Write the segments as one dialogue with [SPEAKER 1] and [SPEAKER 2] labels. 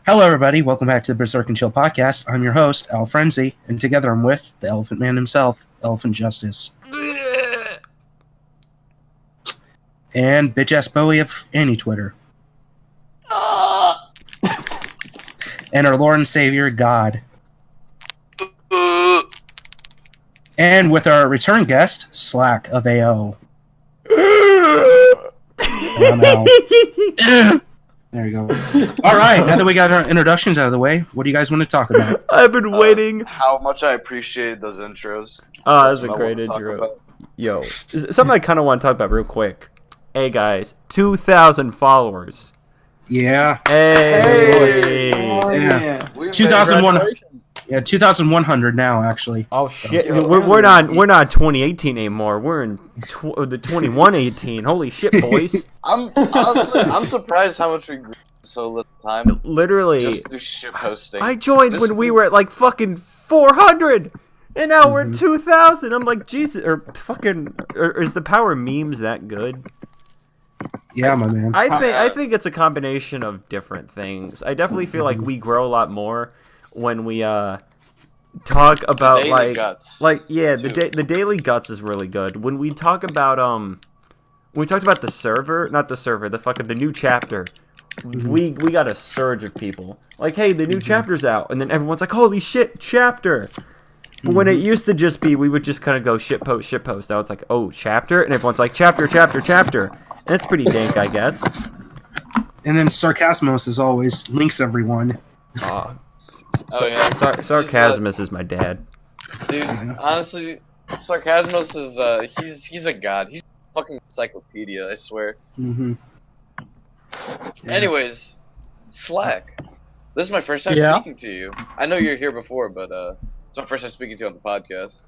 [SPEAKER 1] Hello, everybody. Welcome back to the Berserk and Chill podcast. I'm your host, Al Frenzy, and together I'm with the Elephant Man himself, Elephant Justice. And bitch-ass Bowie of Annie-Twitter. And our Lord and Savior, God. And with our return guest, Slack of AO. There you go. All right, now that we got our introductions out of the way, what do you guys want to talk about?
[SPEAKER 2] I've been waiting.
[SPEAKER 3] How much I appreciate those intros.
[SPEAKER 2] Oh, that's a great intro. Yo, something I kind of want to talk about real quick. Hey guys, 2,000 followers.
[SPEAKER 1] Yeah.
[SPEAKER 2] Hey.
[SPEAKER 1] Yeah. 2,100. Yeah, 2,100 now, actually.
[SPEAKER 2] Oh shit, we're not 2018 anymore. We're in the 2118. Holy shit, boys!
[SPEAKER 3] I'm surprised how much we grew in so little time.
[SPEAKER 2] Literally,
[SPEAKER 3] just through shit posting.
[SPEAKER 2] I joined when we were at like fucking 400, and now we're 2,000. I'm like, Jesus, or is the power of memes that good?
[SPEAKER 1] Yeah, my man.
[SPEAKER 2] I think it's a combination of different things. I definitely feel like we grow a lot more when we talk about the daily guts is really good. When we talk about when we talked about the new chapter, we got a surge of people. Like, hey, the new chapter's out, and then everyone's like, holy shit, chapter. But when it used to just be, we would just kind of go shit post. Now it's like, oh, chapter, and everyone's like, chapter. And it's pretty dank, I guess.
[SPEAKER 1] And then Sarcasmos, as always, links everyone.
[SPEAKER 2] Sarcasmus is my dad.
[SPEAKER 3] Dude, honestly, Sarcasmus is he's a god. He's a fucking encyclopedia, I swear.
[SPEAKER 1] Mm-hmm.
[SPEAKER 3] Yeah. Anyways, Slack. This is my first time speaking to you. I know you're here before, but it's my first time speaking to you on the podcast.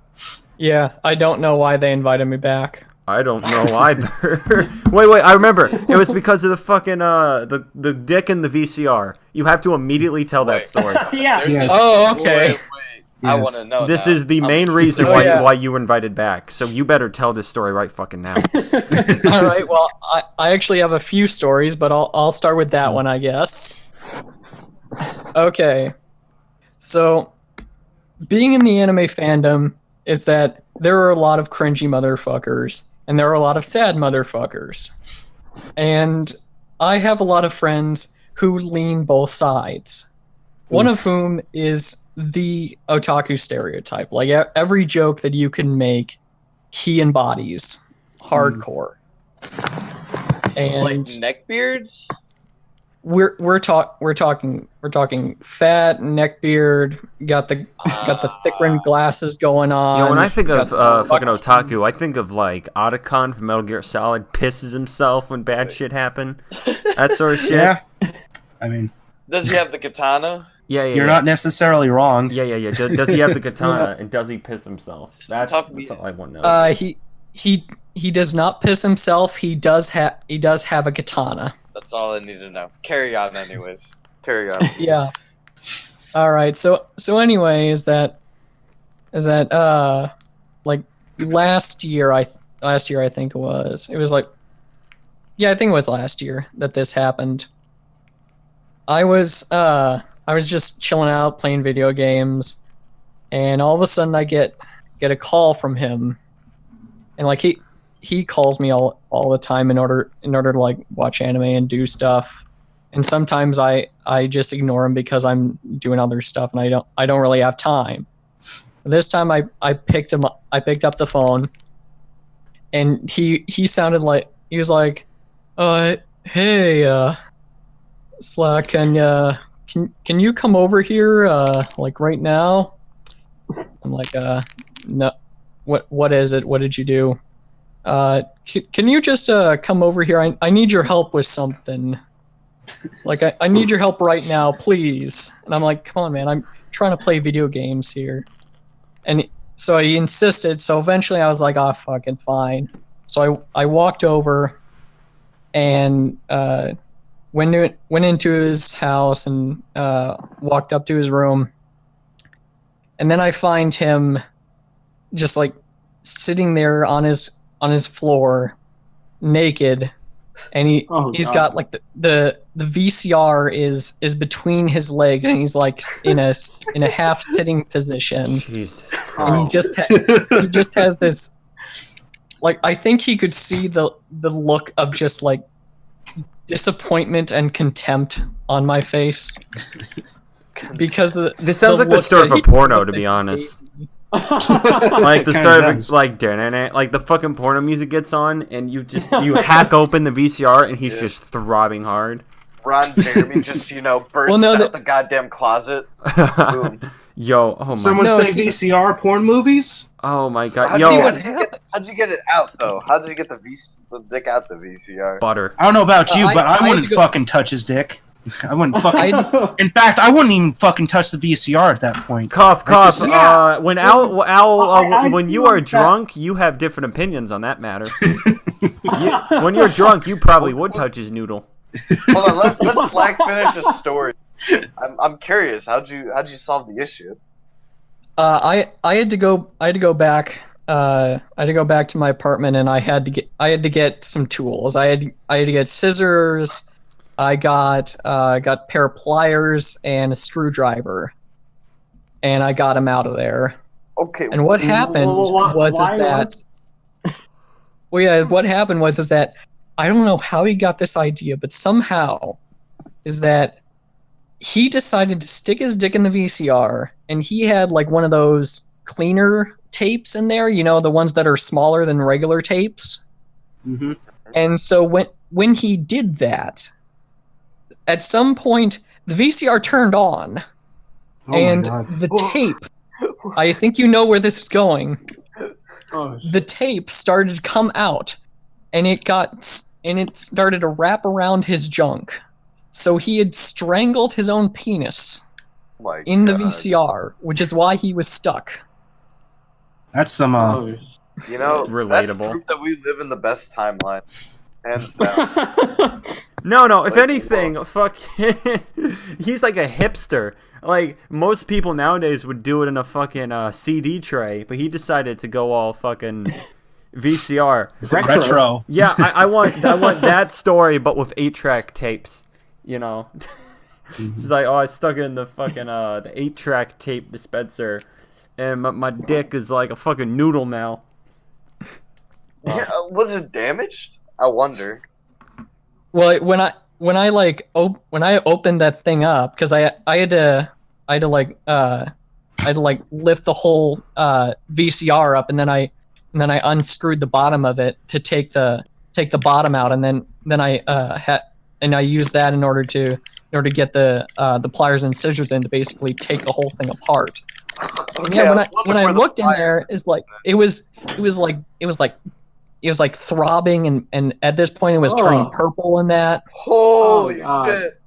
[SPEAKER 4] Yeah, I don't know why they invited me back.
[SPEAKER 2] I don't know either. Wait, I remember. It was because of the fucking the dick in the VCR. You have to immediately tell that story.
[SPEAKER 4] Yeah.
[SPEAKER 1] Yes.
[SPEAKER 4] Oh, okay.
[SPEAKER 3] Wait. Yes. I want to know.
[SPEAKER 2] This
[SPEAKER 3] now.
[SPEAKER 2] is the main reason why you were invited back. So you better tell this story right fucking now.
[SPEAKER 4] All right. Well, I actually have a few stories, but I'll start with that one, I guess. Okay. So, being in the anime fandom is that there are a lot of cringy motherfuckers, and there are a lot of sad motherfuckers. And I have a lot of friends who lean both sides. One of whom is the otaku stereotype. Like, every joke that you can make, he embodies hardcore. And
[SPEAKER 3] like neckbeards?
[SPEAKER 4] We're talking fat neckbeard, got the thick rimmed glasses going on.
[SPEAKER 2] You know, when I think of fucking otaku, I think of like Otacon from Metal Gear Solid pisses himself when bad shit happen. That sort of shit.
[SPEAKER 1] Yeah. I mean,
[SPEAKER 3] does he have the katana?
[SPEAKER 2] Yeah.
[SPEAKER 1] You're not necessarily wrong.
[SPEAKER 2] Yeah. Does he have the katana and does he piss himself? That's all I want to know.
[SPEAKER 4] He does not piss himself. He does have a katana.
[SPEAKER 3] That's all I need to know. Carry on, anyways. Carry on.
[SPEAKER 4] Yeah. All right. So anyway, is that like last year I think it was like, yeah, I think it was last year that this happened. I was just chilling out playing video games, and all of a sudden I get a call from him, and like he calls me all the time in order to like watch anime and do stuff, and sometimes I just ignore him because I'm doing other stuff and I don't really have time. This time I picked up the phone, and he sounded like he was like, hey, Slack, can you come over here like right now? I'm like, no. What is it? What did you do? Can you just come over here? I need your help with something. Like, I need your help right now, please. And I'm like, come on, man, I'm trying to play video games here. And so he insisted, so eventually I was like, oh, fucking fine. So I walked over and went into his house and walked up to his room. And then I find him just like sitting there on his floor, naked, and he's got like the the VCR is between his legs, and he's like in a half sitting position.
[SPEAKER 2] Jesus Christ.
[SPEAKER 4] And he just has this, like, I think he could see the look of just like disappointment and contempt on my face because
[SPEAKER 2] this sounds like the start of a porno, to be honest. Like the start of like the fucking porno music gets on, and you hack open the VCR, and he's just throbbing hard.
[SPEAKER 3] Ron Jeremy just bursts out the goddamn closet. Boom.
[SPEAKER 2] Yo, oh my!
[SPEAKER 1] Someone say VCR porn movies?
[SPEAKER 2] Oh my god!
[SPEAKER 3] How'd you get it out though? How did you get the dick out the VCR?
[SPEAKER 2] Butter.
[SPEAKER 1] I don't know about you, but I wouldn't fucking touch his dick. I wouldn't fucking. In fact, I wouldn't even fucking touch the VCR at that point.
[SPEAKER 2] Cough. When when you are drunk, you have different opinions on that matter. When you're drunk, you probably would touch his noodle.
[SPEAKER 3] Hold on, let's Slack finish the story. I'm curious. How'd you solve the issue?
[SPEAKER 4] I had to go back. I had to go back to my apartment, and I had to get some tools. I had to get scissors. I got a pair of pliers and a screwdriver, and I got him out of there.
[SPEAKER 3] Okay.
[SPEAKER 4] And what happened was that I don't know how he got this idea, but somehow is that he decided to stick his dick in the VCR, and he had like one of those cleaner tapes in there, the ones that are smaller than regular tapes.
[SPEAKER 1] Mm-hmm.
[SPEAKER 4] And so when he did that, at some point the VCR turned on, and the tape, I think you know where this is going. The tape started to come out, and it started to wrap around his junk. So he had strangled his own penis in the VCR, which is why he was stuck.
[SPEAKER 1] That's some
[SPEAKER 2] relatable.
[SPEAKER 3] That's proof that we live in the best timeline. Hands down.
[SPEAKER 2] No. If anything, fuck, he's like a hipster. Like most people nowadays would do it in a fucking CD tray, but he decided to go all fucking VCR.
[SPEAKER 1] Retro.
[SPEAKER 2] Yeah, I want that story, but with 8-track tapes. It's like, I stuck it in the fucking the 8-track tape dispenser, and my dick is like a fucking noodle now.
[SPEAKER 3] Yeah, was it damaged? I wonder.
[SPEAKER 4] Well, when I opened that thing up, because I had to lift the whole VCR up, and then I unscrewed the bottom of it to take the bottom out, and then I used that in order to get the pliers and scissors in to basically take the whole thing apart.
[SPEAKER 3] Okay,
[SPEAKER 4] yeah, when I looked in there, it was like throbbing, and at this point it was turning purple and that.
[SPEAKER 3] Holy shit!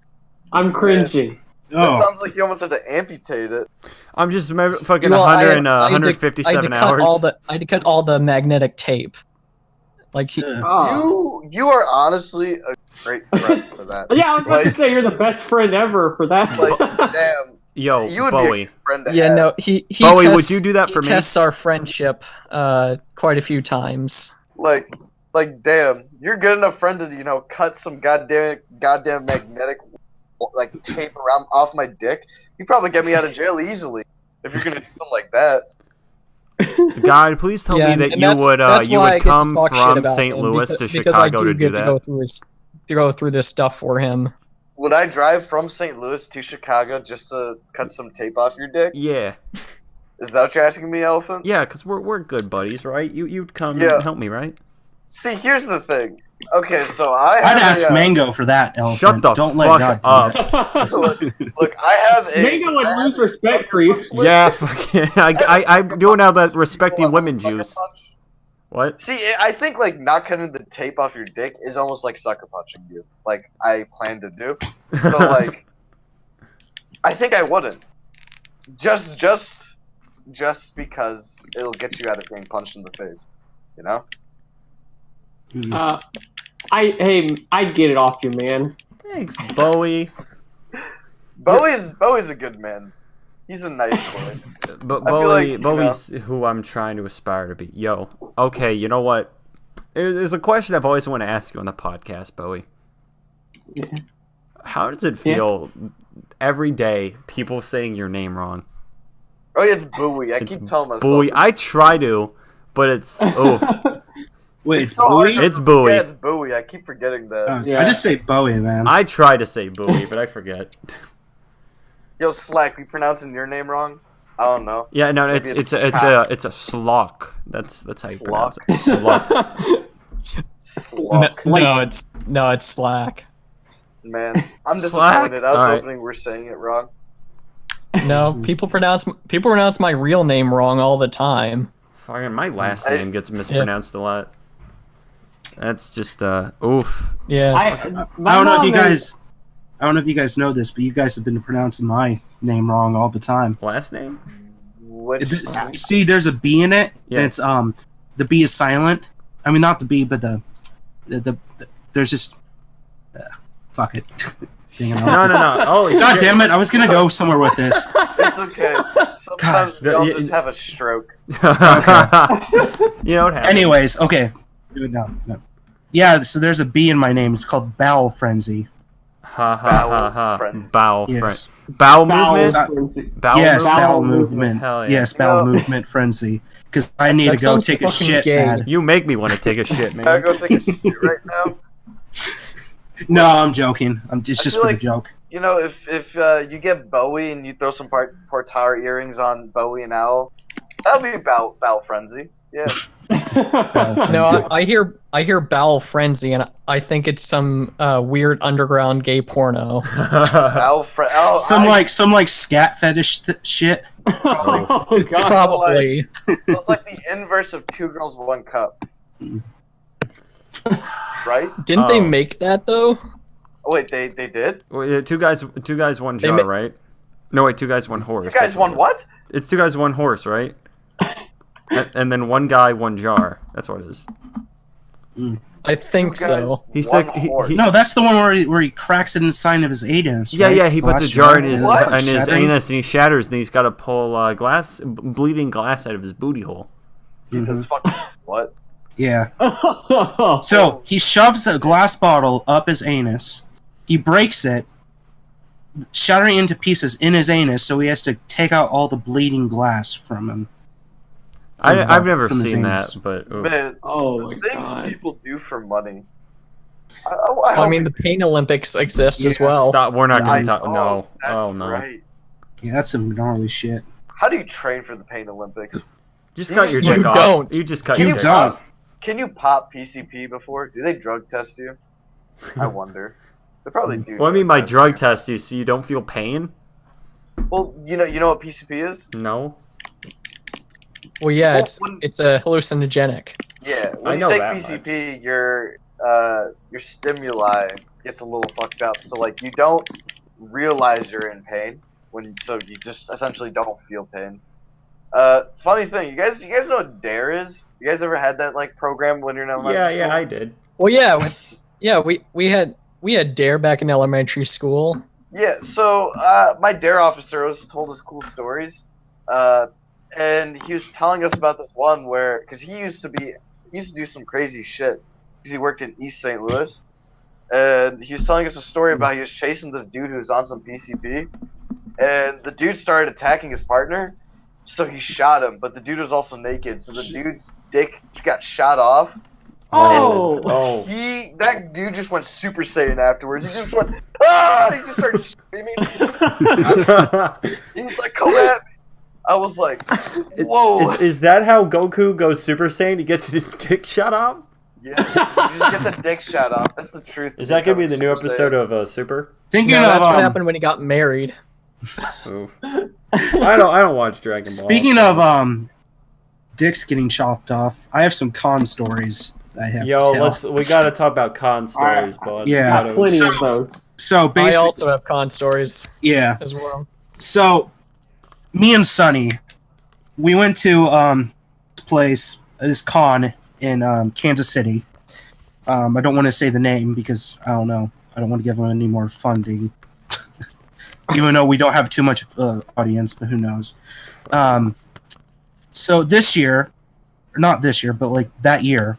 [SPEAKER 5] I'm cringing.
[SPEAKER 3] That sounds like you almost had to amputate it.
[SPEAKER 2] I'm just fucking 157 hours.
[SPEAKER 4] I had to cut all the magnetic tape. Like
[SPEAKER 3] you are honestly a great friend for that.
[SPEAKER 5] Yeah, I was about to say you're the best friend ever for that.
[SPEAKER 3] Like, damn.
[SPEAKER 2] Yo,
[SPEAKER 3] you would
[SPEAKER 2] Bowie.
[SPEAKER 3] be a friend to
[SPEAKER 4] yeah,
[SPEAKER 3] have.
[SPEAKER 4] no, he
[SPEAKER 2] Bowie,
[SPEAKER 4] tests,
[SPEAKER 2] would you do that for me?
[SPEAKER 4] He tests our friendship quite a few times.
[SPEAKER 3] Like, damn, you're good enough friend to cut some goddamn magnetic tape around off my dick. You probably get me out of jail easily if you're gonna do something like that.
[SPEAKER 2] God, please tell me that you would come from St. Louis to Chicago to do that.
[SPEAKER 4] To go through this stuff for him.
[SPEAKER 3] Would I drive from St. Louis to Chicago just to cut some tape off your dick?
[SPEAKER 2] Yeah.
[SPEAKER 3] Is that what you're asking me, Elephant?
[SPEAKER 2] Yeah, because we're good buddies, right? You'd come and help me, right?
[SPEAKER 3] See, here's the thing. Okay, so I'd
[SPEAKER 1] ask Mango for that, Elephant.
[SPEAKER 2] Shut the
[SPEAKER 1] Don't
[SPEAKER 2] fuck
[SPEAKER 1] let
[SPEAKER 2] up.
[SPEAKER 3] Look, I have a...
[SPEAKER 5] Mango would lose respect for you.
[SPEAKER 2] Yeah, fuck yeah. I'm doing all that respecting women juice. What?
[SPEAKER 3] See, I think, not cutting the tape off your dick is almost like sucker punching you. Like, I plan to do. So, I think I wouldn't. Just because it'll get you out of getting punched in the face. You know?
[SPEAKER 5] I'd get it off you, man.
[SPEAKER 2] Thanks, Bowie.
[SPEAKER 3] Bowie's a good man. He's a nice boy.
[SPEAKER 2] But Bowie's who I'm trying to aspire to be. Yo, okay, you know what? There's a question I've always wanted to ask you on the podcast, Bowie.
[SPEAKER 5] Yeah.
[SPEAKER 2] How does it feel every day? People saying your name wrong.
[SPEAKER 3] Oh, yeah, it's Bowie. I keep telling myself.
[SPEAKER 2] Bowie. I try to, but it's
[SPEAKER 1] Wait,
[SPEAKER 3] It's
[SPEAKER 1] it's
[SPEAKER 3] so hard
[SPEAKER 1] Bowie?
[SPEAKER 3] to-
[SPEAKER 2] It's Bowie.
[SPEAKER 3] Yeah, it's Bowie. I keep forgetting that.
[SPEAKER 5] Yeah.
[SPEAKER 1] I just say Bowie, man.
[SPEAKER 2] I try to say Bowie, but I forget.
[SPEAKER 3] Yo, Slack, we pronouncing your name wrong? I don't know.
[SPEAKER 2] Yeah, no,
[SPEAKER 3] Maybe
[SPEAKER 2] it's
[SPEAKER 3] it's
[SPEAKER 2] a slock. That's how you pronounce it. Slock.
[SPEAKER 3] Slock.
[SPEAKER 4] No, it's Slack.
[SPEAKER 3] Man, I'm
[SPEAKER 2] Slack?
[SPEAKER 3] disappointed. I was
[SPEAKER 2] Alright.
[SPEAKER 3] hoping we're saying it wrong.
[SPEAKER 4] No, people pronounce my real name wrong all the time.
[SPEAKER 2] Fucking my last name gets mispronounced a lot. That's just oof.
[SPEAKER 4] Yeah.
[SPEAKER 1] I don't know if you guys. I don't know if you guys know this, but you guys have been pronouncing my name wrong all the time.
[SPEAKER 2] Last name?
[SPEAKER 3] Which
[SPEAKER 1] See, there's a B in it.
[SPEAKER 2] Yeah.
[SPEAKER 1] And it's the B is silent. I mean, not the B, but the there's just fuck it.
[SPEAKER 2] No. Holy
[SPEAKER 1] God
[SPEAKER 2] shit.
[SPEAKER 1] damn it! I was gonna go somewhere with this.
[SPEAKER 3] It's okay. Sometimes we all just have a stroke.
[SPEAKER 2] You know what happened?
[SPEAKER 1] Anyways, okay. No. Yeah, so there's a B in my name. It's called Bowel Frenzy.
[SPEAKER 2] Ha.
[SPEAKER 3] Friends.
[SPEAKER 2] Bowel
[SPEAKER 1] Yes.
[SPEAKER 2] friend. Bowel movement?
[SPEAKER 5] Frenzy.
[SPEAKER 2] Bowel
[SPEAKER 1] Yes,
[SPEAKER 2] movement?
[SPEAKER 1] bowel
[SPEAKER 5] Bowel
[SPEAKER 1] movement.
[SPEAKER 2] Hell yeah.
[SPEAKER 1] Yes, bowel
[SPEAKER 3] No.
[SPEAKER 1] movement frenzy. Because I need
[SPEAKER 4] That
[SPEAKER 1] to go
[SPEAKER 4] sounds
[SPEAKER 1] take a
[SPEAKER 4] fucking
[SPEAKER 1] shit,
[SPEAKER 4] gay.
[SPEAKER 1] man.
[SPEAKER 2] You make me want to take a shit,
[SPEAKER 3] Can I
[SPEAKER 2] man.
[SPEAKER 3] go take a shit right now?
[SPEAKER 1] No, I'm joking. It's
[SPEAKER 3] I
[SPEAKER 1] just
[SPEAKER 3] feel
[SPEAKER 1] for
[SPEAKER 3] like-
[SPEAKER 1] the joke.
[SPEAKER 3] You know, if you get Bowie and you throw some Portara earrings on Bowie and Owl, that'll be Bowel Frenzy. Yeah.
[SPEAKER 4] No, I hear bowel frenzy, and I think it's some weird underground gay porno.
[SPEAKER 3] Bowel Frenzy. Oh,
[SPEAKER 1] Some like scat fetish shit.
[SPEAKER 5] Oh god.
[SPEAKER 4] Probably.
[SPEAKER 3] it's like the inverse of Two Girls, One Cup. Right?
[SPEAKER 4] Didn't they
[SPEAKER 2] Oh.
[SPEAKER 4] make that though?
[SPEAKER 3] Oh, wait, they did?
[SPEAKER 2] Well, yeah, two guys, one
[SPEAKER 4] They
[SPEAKER 2] jar,
[SPEAKER 4] ma-
[SPEAKER 2] right? No, wait, two guys, one horse.
[SPEAKER 3] You guys
[SPEAKER 2] That's
[SPEAKER 3] won
[SPEAKER 2] it is.
[SPEAKER 3] what?
[SPEAKER 2] It's two guys, one horse, right? And then one guy, one jar. That's what it is.
[SPEAKER 4] I think
[SPEAKER 3] Two guys,
[SPEAKER 4] so.
[SPEAKER 2] He's
[SPEAKER 3] one
[SPEAKER 2] like- he-
[SPEAKER 3] horse.
[SPEAKER 2] he-
[SPEAKER 1] No, that's the one where he cracks it inside of his anus.
[SPEAKER 2] Yeah,
[SPEAKER 1] right?
[SPEAKER 2] yeah. He puts a
[SPEAKER 1] Glass
[SPEAKER 2] jar in his
[SPEAKER 3] What?
[SPEAKER 1] Shattering?
[SPEAKER 2] anus, and he shatters, and he's got to pull bleeding glass out of his booty hole.
[SPEAKER 3] He does fucking what?
[SPEAKER 1] Yeah. So he shoves a glass bottle up his anus. He breaks it, shattering into pieces in his anus. So he has to take out all the bleeding glass from him.
[SPEAKER 2] I've never
[SPEAKER 1] From his
[SPEAKER 2] seen
[SPEAKER 1] anus.
[SPEAKER 2] that, but oof.
[SPEAKER 3] Man,
[SPEAKER 5] Oh
[SPEAKER 3] the
[SPEAKER 5] my
[SPEAKER 3] things
[SPEAKER 5] god.
[SPEAKER 3] people do for money. I
[SPEAKER 4] I
[SPEAKER 3] hope
[SPEAKER 4] mean, the Pain Olympics exist as
[SPEAKER 1] Yeah.
[SPEAKER 4] well.
[SPEAKER 2] Stop, we're not
[SPEAKER 1] Yeah,
[SPEAKER 2] going to talk.
[SPEAKER 3] Oh,
[SPEAKER 2] No,
[SPEAKER 3] that's
[SPEAKER 2] oh no.
[SPEAKER 3] right.
[SPEAKER 1] Yeah, that's some gnarly shit.
[SPEAKER 3] How do you train for the Pain Olympics?
[SPEAKER 2] Just
[SPEAKER 3] You
[SPEAKER 2] cut your
[SPEAKER 3] just-
[SPEAKER 2] dick
[SPEAKER 4] You
[SPEAKER 2] off.
[SPEAKER 4] don't.
[SPEAKER 2] You just cut
[SPEAKER 3] You
[SPEAKER 2] your dick
[SPEAKER 1] don't.
[SPEAKER 2] off.
[SPEAKER 3] Can you pop PCP before? Do they drug test you? I wonder. They probably do.
[SPEAKER 2] Well, I mean, by
[SPEAKER 3] test
[SPEAKER 2] drug
[SPEAKER 3] you.
[SPEAKER 2] test you, so you don't feel pain.
[SPEAKER 3] Well, you know what PCP is?
[SPEAKER 2] No.
[SPEAKER 4] Well, yeah,
[SPEAKER 3] Well,
[SPEAKER 4] it's
[SPEAKER 3] when-
[SPEAKER 4] it's a hallucinogenic.
[SPEAKER 3] Yeah.
[SPEAKER 2] I
[SPEAKER 3] When you
[SPEAKER 2] know
[SPEAKER 3] take
[SPEAKER 2] that
[SPEAKER 3] PCP, your stimuli gets a little fucked up. So like you don't realize you're in pain so you just essentially don't feel pain. Funny thing, you guys know what Dare is? You guys ever had that like program when you're in elementary
[SPEAKER 2] Yeah,
[SPEAKER 3] school?
[SPEAKER 2] I did.
[SPEAKER 4] Well, yeah, we had Dare back in elementary school.
[SPEAKER 3] Yeah, so my Dare officer was told us cool stories, and he was telling us about this one where, because he used to do some crazy shit, because he worked in East St. Louis, and he was telling us a story about he was chasing this dude who was on some PCP, and the dude started attacking his partner, so he shot him, but the dude was also naked, so the dude's dick got shot off.
[SPEAKER 5] Oh.
[SPEAKER 2] Oh.
[SPEAKER 3] That dude just went Super Saiyan afterwards. He just went, ah! He just started screaming. He was like, come at me. I was like, whoa.
[SPEAKER 2] Is that how Goku goes Super Saiyan? He gets his dick shot off?
[SPEAKER 3] Yeah, you just get the dick shot off. That's the truth.
[SPEAKER 2] Is that gonna be the new episode of Super?
[SPEAKER 1] Thinking
[SPEAKER 4] No,
[SPEAKER 1] of
[SPEAKER 4] that's what happened when he got married.
[SPEAKER 2] Oof. I don't watch Dragon Ball.
[SPEAKER 1] speaking of dicks getting chopped off, I have some con stories I have
[SPEAKER 2] Yo,
[SPEAKER 1] to tell.
[SPEAKER 2] we gotta talk about con stories, bud.
[SPEAKER 1] Yeah.
[SPEAKER 5] Got plenty of those.
[SPEAKER 1] So
[SPEAKER 4] I
[SPEAKER 1] basically,
[SPEAKER 4] also have con stories
[SPEAKER 1] yeah.
[SPEAKER 4] as well.
[SPEAKER 1] So me and Sonny, we went to this place, this con in Kansas City. I don't want to say the name because I don't know. I don't want to give them any more funding. Even though we don't have too much audience, but who knows? So this year, or not this year, but like that year,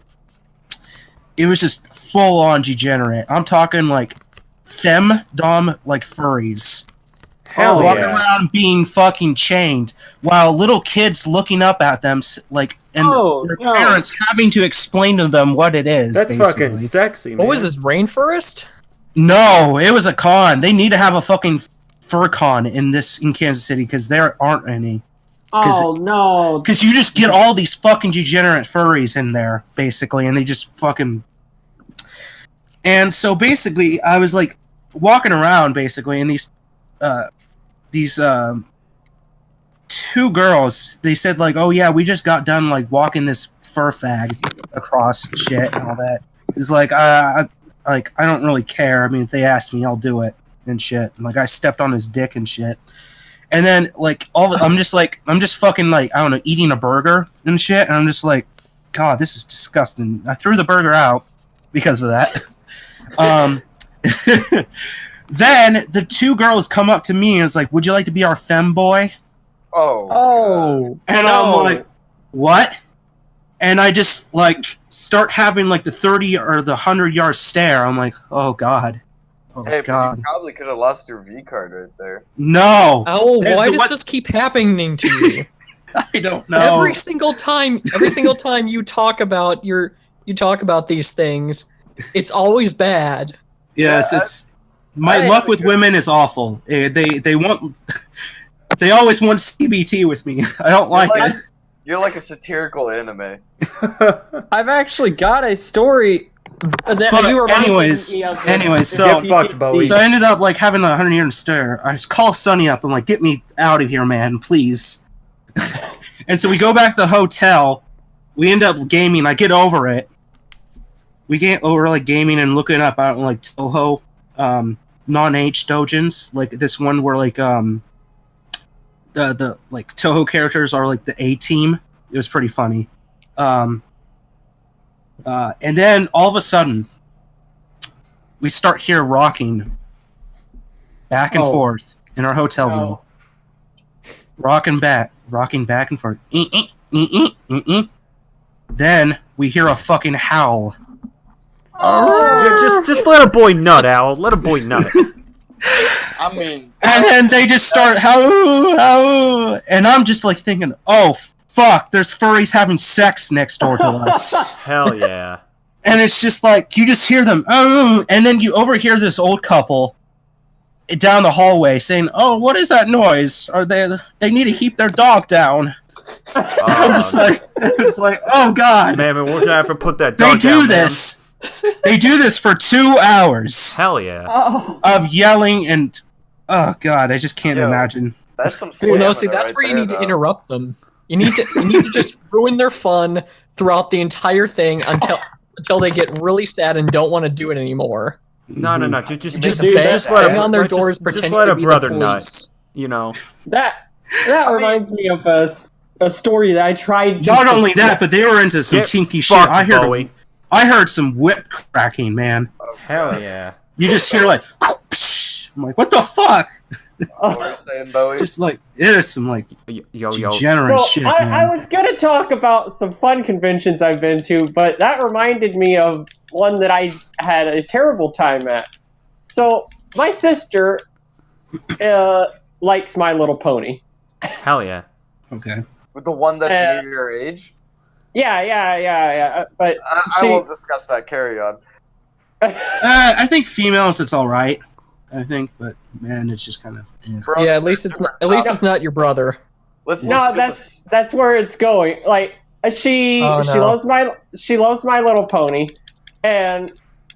[SPEAKER 1] it was just full on degenerate. I'm talking like femdom like furries.
[SPEAKER 2] Hell
[SPEAKER 1] Walking
[SPEAKER 2] yeah.
[SPEAKER 1] around being fucking chained while little kids looking up at them like and their parents having to explain to them what it is.
[SPEAKER 2] That's
[SPEAKER 1] basically.
[SPEAKER 2] fucking sexy, man.
[SPEAKER 4] What was this, rainforest?
[SPEAKER 1] No, it was a con. They need to have a fucking fur con in Kansas City because there aren't any.
[SPEAKER 5] Oh no!
[SPEAKER 1] Because you just get all these fucking degenerate furries in there, basically, and they just fucking. And so basically, I was like walking around, basically, and these two girls. They said like, "Oh yeah, we just got done like walking this fur fag across shit and all that." It's like I don't really care. I mean, if they ask me, I'll do it and shit. And, like I stepped on his dick and shit. And then, like, I'm just fucking, like, I don't know, eating a burger and shit, and I'm just like, God, this is disgusting. I threw the burger out because of that. Then the two girls come up to me and was like, would you like to be our femboy?
[SPEAKER 3] Oh.
[SPEAKER 1] And I'm like, what? And I just, like, start having, like, the 30 or the 100-yard stare. I'm like, oh, God. Oh,
[SPEAKER 3] hey,
[SPEAKER 1] God.
[SPEAKER 3] but you probably could have lost your V card right there.
[SPEAKER 1] No.
[SPEAKER 4] Oh, why does this keep happening to you?
[SPEAKER 1] I don't know.
[SPEAKER 4] Every single time you talk about these things, it's always bad.
[SPEAKER 1] Yes, it's my luck with women is awful. They always want CBT with me. I don't like it.
[SPEAKER 3] You're like a satirical anime.
[SPEAKER 5] I've actually got a story that
[SPEAKER 1] But
[SPEAKER 5] you were
[SPEAKER 1] anyways, so I ended up like having a 100-year stare. I just call Sonny up. I'm like, get me out of here, man, please. And so we go back to the hotel. We end up gaming. I get over it. We get over like gaming and looking up out like Toho non-H dojins. Like this one where like the like Toho characters are like the A team. It was pretty funny. And then all of a sudden, we start here rocking back and forth in our hotel room. Rocking back and forth. Then we hear a fucking howl.
[SPEAKER 2] Just let a boy nut, Owl. Let a boy nut.
[SPEAKER 3] I mean,
[SPEAKER 1] and then they just start howl, and I'm just like thinking, oh fuck, there's furries having sex next door to us.
[SPEAKER 2] Hell yeah.
[SPEAKER 1] And it's just like, you just hear them, oh, and then you overhear this old couple down the hallway saying, oh, what is that noise? Are they need to keep their dog down. I'm just like, it's like, oh god.
[SPEAKER 2] Man, we're gonna have to put that dog down.
[SPEAKER 1] They do this for 2 hours.
[SPEAKER 2] Hell yeah.
[SPEAKER 1] Of yelling and, oh god, I just can't imagine.
[SPEAKER 3] That's some
[SPEAKER 4] that's where you need to interrupt them. You need to just ruin their fun throughout the entire thing until they get really sad and don't want to do it anymore.
[SPEAKER 2] No. Just
[SPEAKER 4] let them on their doors, pretend to be the police.
[SPEAKER 2] You know.
[SPEAKER 5] That reminds me of a story that I tried.
[SPEAKER 1] Not only that, but they were into some kinky shit. I heard some whip cracking, man.
[SPEAKER 2] Hell yeah.
[SPEAKER 1] You just hear like, I'm like, what the fuck?
[SPEAKER 3] What were you saying, Bowie?
[SPEAKER 1] Just like, it is some like degenerate shit,
[SPEAKER 5] man.
[SPEAKER 1] man.
[SPEAKER 5] I was gonna talk about some fun conventions I've been to, but that reminded me of one that I had a terrible time at. So my sister likes My Little Pony.
[SPEAKER 2] Hell yeah.
[SPEAKER 1] Okay.
[SPEAKER 3] With the one that's near your age?
[SPEAKER 5] Yeah. But
[SPEAKER 3] I won't discuss that. Carry on.
[SPEAKER 1] I think females, it's all right. I think, but man, it's just kind of.
[SPEAKER 4] Yeah, at least it's not your brother.
[SPEAKER 5] That's where it's going. Like she loves My Little Pony, and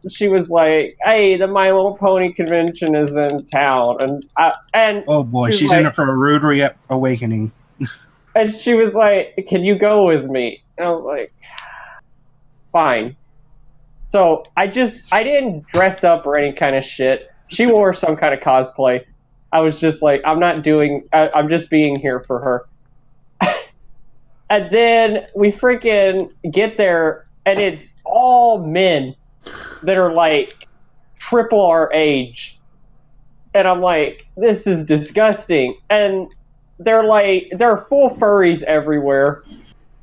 [SPEAKER 5] she was like, "Hey, the My Little Pony convention is in town," and
[SPEAKER 1] oh boy, she's in it for a rude awakening.
[SPEAKER 5] And she was like, "Can you go with me?" And I was like, "Fine." So I didn't dress up or any kind of shit. She wore some kind of cosplay. I was just like, I'm just being here for her. And then we freaking get there, and it's all men that are like triple our age. And I'm like, this is disgusting. And they're full furries everywhere.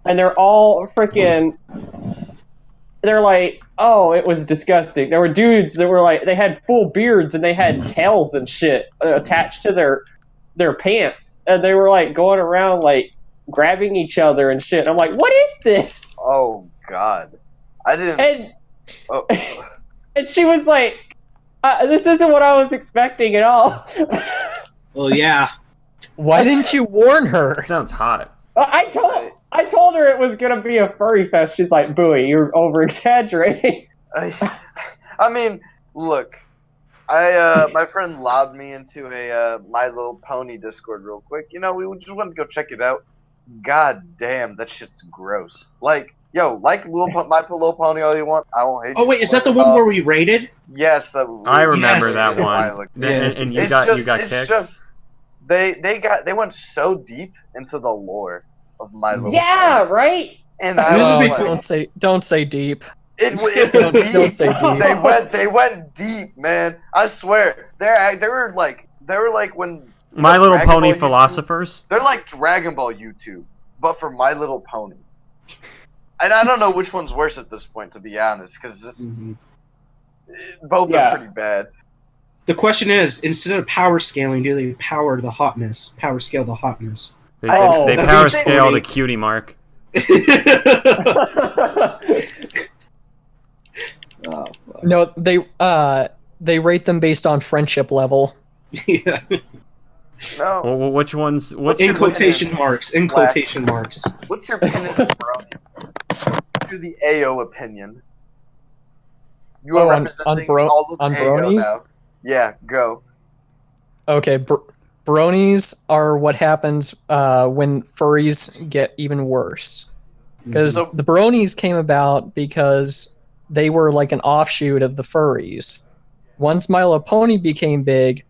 [SPEAKER 5] And they're all freaking... they're like, oh, it was disgusting. There were dudes that were like, they had full beards and they had tails and shit attached to their pants, and they were like going around like grabbing each other and shit. I'm like, what is this?
[SPEAKER 3] Oh God, I didn't.
[SPEAKER 5] And
[SPEAKER 3] Oh.
[SPEAKER 5] and she was like, this isn't what I was expecting at all.
[SPEAKER 1] Well, yeah.
[SPEAKER 4] Why didn't you warn her?
[SPEAKER 2] That sounds hot.
[SPEAKER 5] I told her it was gonna be a furry fest. She's like, Booey, you're over exaggerating.
[SPEAKER 3] I mean, look, my friend lobbed me into a My Little Pony Discord real quick. You know, we just wanted to go check it out. God damn, that shit's gross. Like, yo, like My Little Pony all you want. I won't hate you.
[SPEAKER 1] Oh wait, is that the one where we raided?
[SPEAKER 3] Yes,
[SPEAKER 2] I remember
[SPEAKER 1] Yes.
[SPEAKER 2] that one. And you got kicked.
[SPEAKER 3] It's just they went so deep into the lore of My Little
[SPEAKER 5] Yeah,
[SPEAKER 3] Pony.
[SPEAKER 5] right.
[SPEAKER 3] And I was like,
[SPEAKER 4] Don't say deep.
[SPEAKER 3] Don't
[SPEAKER 4] say deep.
[SPEAKER 3] They went deep, man. I swear. They were like when
[SPEAKER 2] My Little
[SPEAKER 3] Dragon
[SPEAKER 2] Pony
[SPEAKER 3] Ball
[SPEAKER 2] philosophers.
[SPEAKER 3] YouTube, they're like Dragon Ball YouTube, but for My Little Pony. And I don't know which one's worse at this point, to be honest, because both are pretty bad.
[SPEAKER 1] The question is, instead of power scaling, do they power scale the hotness?
[SPEAKER 2] They power scale the cutie mark.
[SPEAKER 5] Oh,
[SPEAKER 4] No, they rate them based on friendship level.
[SPEAKER 1] Yeah.
[SPEAKER 3] No.
[SPEAKER 2] Well, which ones?
[SPEAKER 1] In quotation marks. In quotation marks.
[SPEAKER 3] What's your opinion, bro? Do the AO opinion. You are representing all of
[SPEAKER 4] on
[SPEAKER 3] AO
[SPEAKER 4] bronies?
[SPEAKER 3] now. Yeah, go.
[SPEAKER 4] Okay, bronies are what happens when furries get even worse. Because the bronies came about because they were like an offshoot of the furries. Once My Little Pony became big,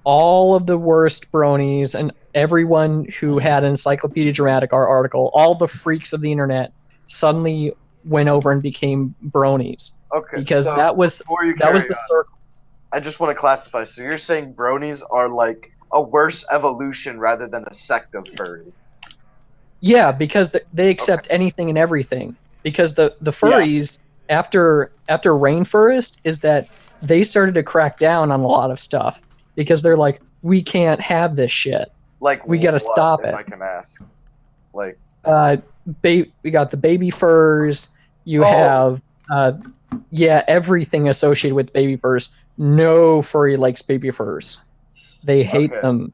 [SPEAKER 4] all of the worst bronies and everyone who had an Encyclopedia Dramatica article, all the freaks of the internet, suddenly went over and became bronies.
[SPEAKER 3] Okay,
[SPEAKER 4] because
[SPEAKER 3] so
[SPEAKER 4] that was the circle.
[SPEAKER 3] I just want to classify. So you're saying bronies are like a worse evolution rather than a sect of furry?
[SPEAKER 4] Yeah, because they accept anything and everything. Because the furries after Rainforest is that they started to crack down on a lot of stuff because they're like, we can't have this shit.
[SPEAKER 3] Like
[SPEAKER 4] we got to stop it.
[SPEAKER 3] If I can ask, like,
[SPEAKER 4] we got the baby furs. You have everything associated with baby furs. No furry likes baby furs. They hate them.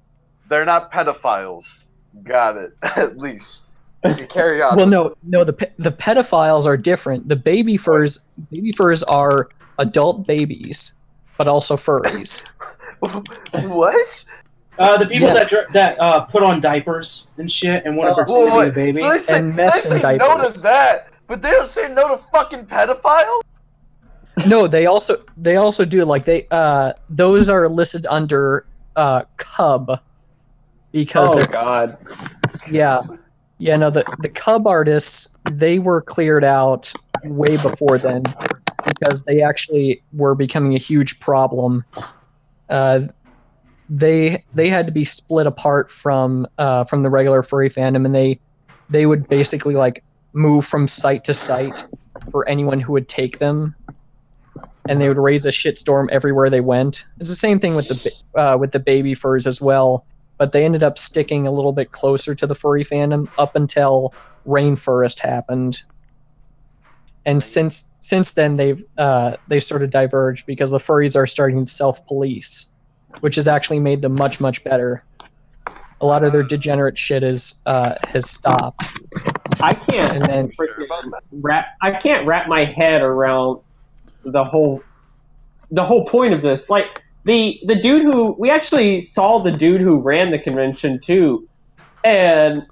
[SPEAKER 3] They're not pedophiles. Got it. At least. You carry on.
[SPEAKER 4] Well, no. The pedophiles are different. The baby furs are adult babies, but also furries.
[SPEAKER 3] What?
[SPEAKER 1] The people that put on diapers and shit and want to pretend to be a baby.
[SPEAKER 3] So they say,
[SPEAKER 4] and mess in diapers.
[SPEAKER 3] No to that, but they don't say no to fucking pedophiles?
[SPEAKER 4] No, they also do, like, those are listed under cub because
[SPEAKER 5] God.
[SPEAKER 4] No, the cub artists, they were cleared out way before then because they actually were becoming a huge problem. They had to be split apart from the regular furry fandom, and they would basically like move from site to site for anyone who would take them, and they would raise a shitstorm everywhere they went. It's the same thing with the baby furs as well, but they ended up sticking a little bit closer to the furry fandom up until Rainforest happened. And since then they sort of diverged because the furries are starting to self-police, which has actually made them much, much better. A lot of their degenerate shit has stopped.
[SPEAKER 5] I can't wrap my head around the whole point of this. Like the dude who we actually saw the dude who ran the convention too, and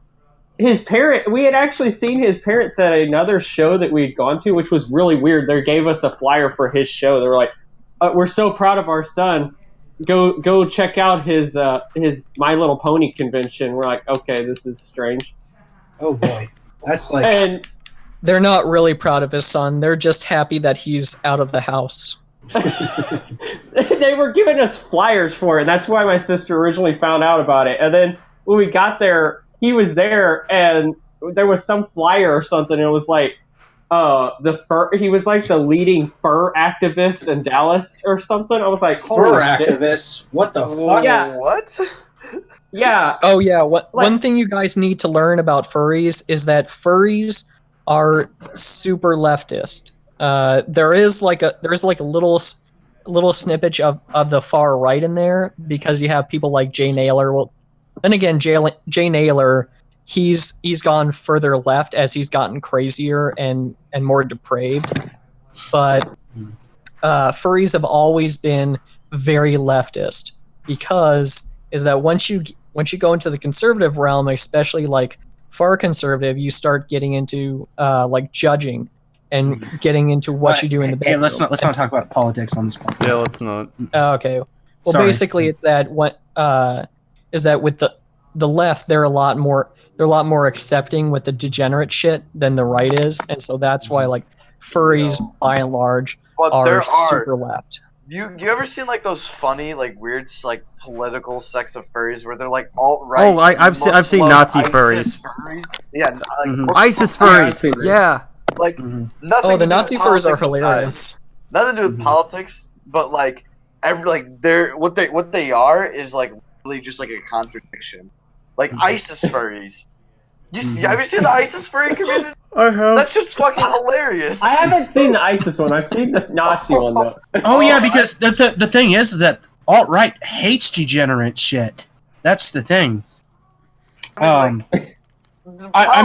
[SPEAKER 5] his parent. We had actually seen his parents at another show that we had gone to, which was really weird. They gave us a flyer for his show. They were like, "We're so proud of our son. Go check out his My Little Pony convention." We're like, okay, this is strange.
[SPEAKER 1] Oh boy, that's like.
[SPEAKER 5] And
[SPEAKER 4] they're not really proud of his son. They're just happy that he's out of the house.
[SPEAKER 5] They were giving us flyers for it. That's why my sister originally found out about it. And then when we got there, he was there, and there was some flyer or something. And it was like, he was like the leading fur activist in Dallas or something. I was like, holy
[SPEAKER 1] Fur
[SPEAKER 5] shit.
[SPEAKER 1] activists? What the fuck?
[SPEAKER 5] Yeah.
[SPEAKER 3] What?
[SPEAKER 5] Yeah.
[SPEAKER 4] Oh yeah, one thing you guys need to learn about furries is that furries are super leftist. There is like a little snippet of the far right in there because you have people like Jay Naylor. Well, then again, Jay Naylor, he's gone further left as he's gotten crazier and more depraved. But furries have always been very leftist because is that once you go into the conservative realm, especially like far conservative, you start getting into like judging and getting into what you do in the bedroom.
[SPEAKER 1] Let's not talk about politics on this podcast.
[SPEAKER 2] Yeah, let's not.
[SPEAKER 4] Okay. Well,
[SPEAKER 1] Sorry.
[SPEAKER 4] basically, it's that is that with the left, they're a lot more accepting with the degenerate shit than the right is, and so that's why like furries by and large are super left.
[SPEAKER 3] You ever seen like those funny like weird like political sects of furries where they're like alt-right?
[SPEAKER 2] Oh, I've seen Nazi furries.
[SPEAKER 3] Yeah,
[SPEAKER 2] ISIS furries. Yeah.
[SPEAKER 3] Like nothing.
[SPEAKER 4] The Nazi furries are hilarious.
[SPEAKER 3] Nothing to do with politics, but like they're what they are is like really just like a contradiction. Like ISIS furries. Have you seen the ISIS furry community?
[SPEAKER 2] I have.
[SPEAKER 3] That's just fucking hilarious.
[SPEAKER 5] I haven't seen the ISIS one. I've seen the Nazi one though.
[SPEAKER 1] Oh yeah, because the thing is that alt-right hates degenerate shit. That's the thing. I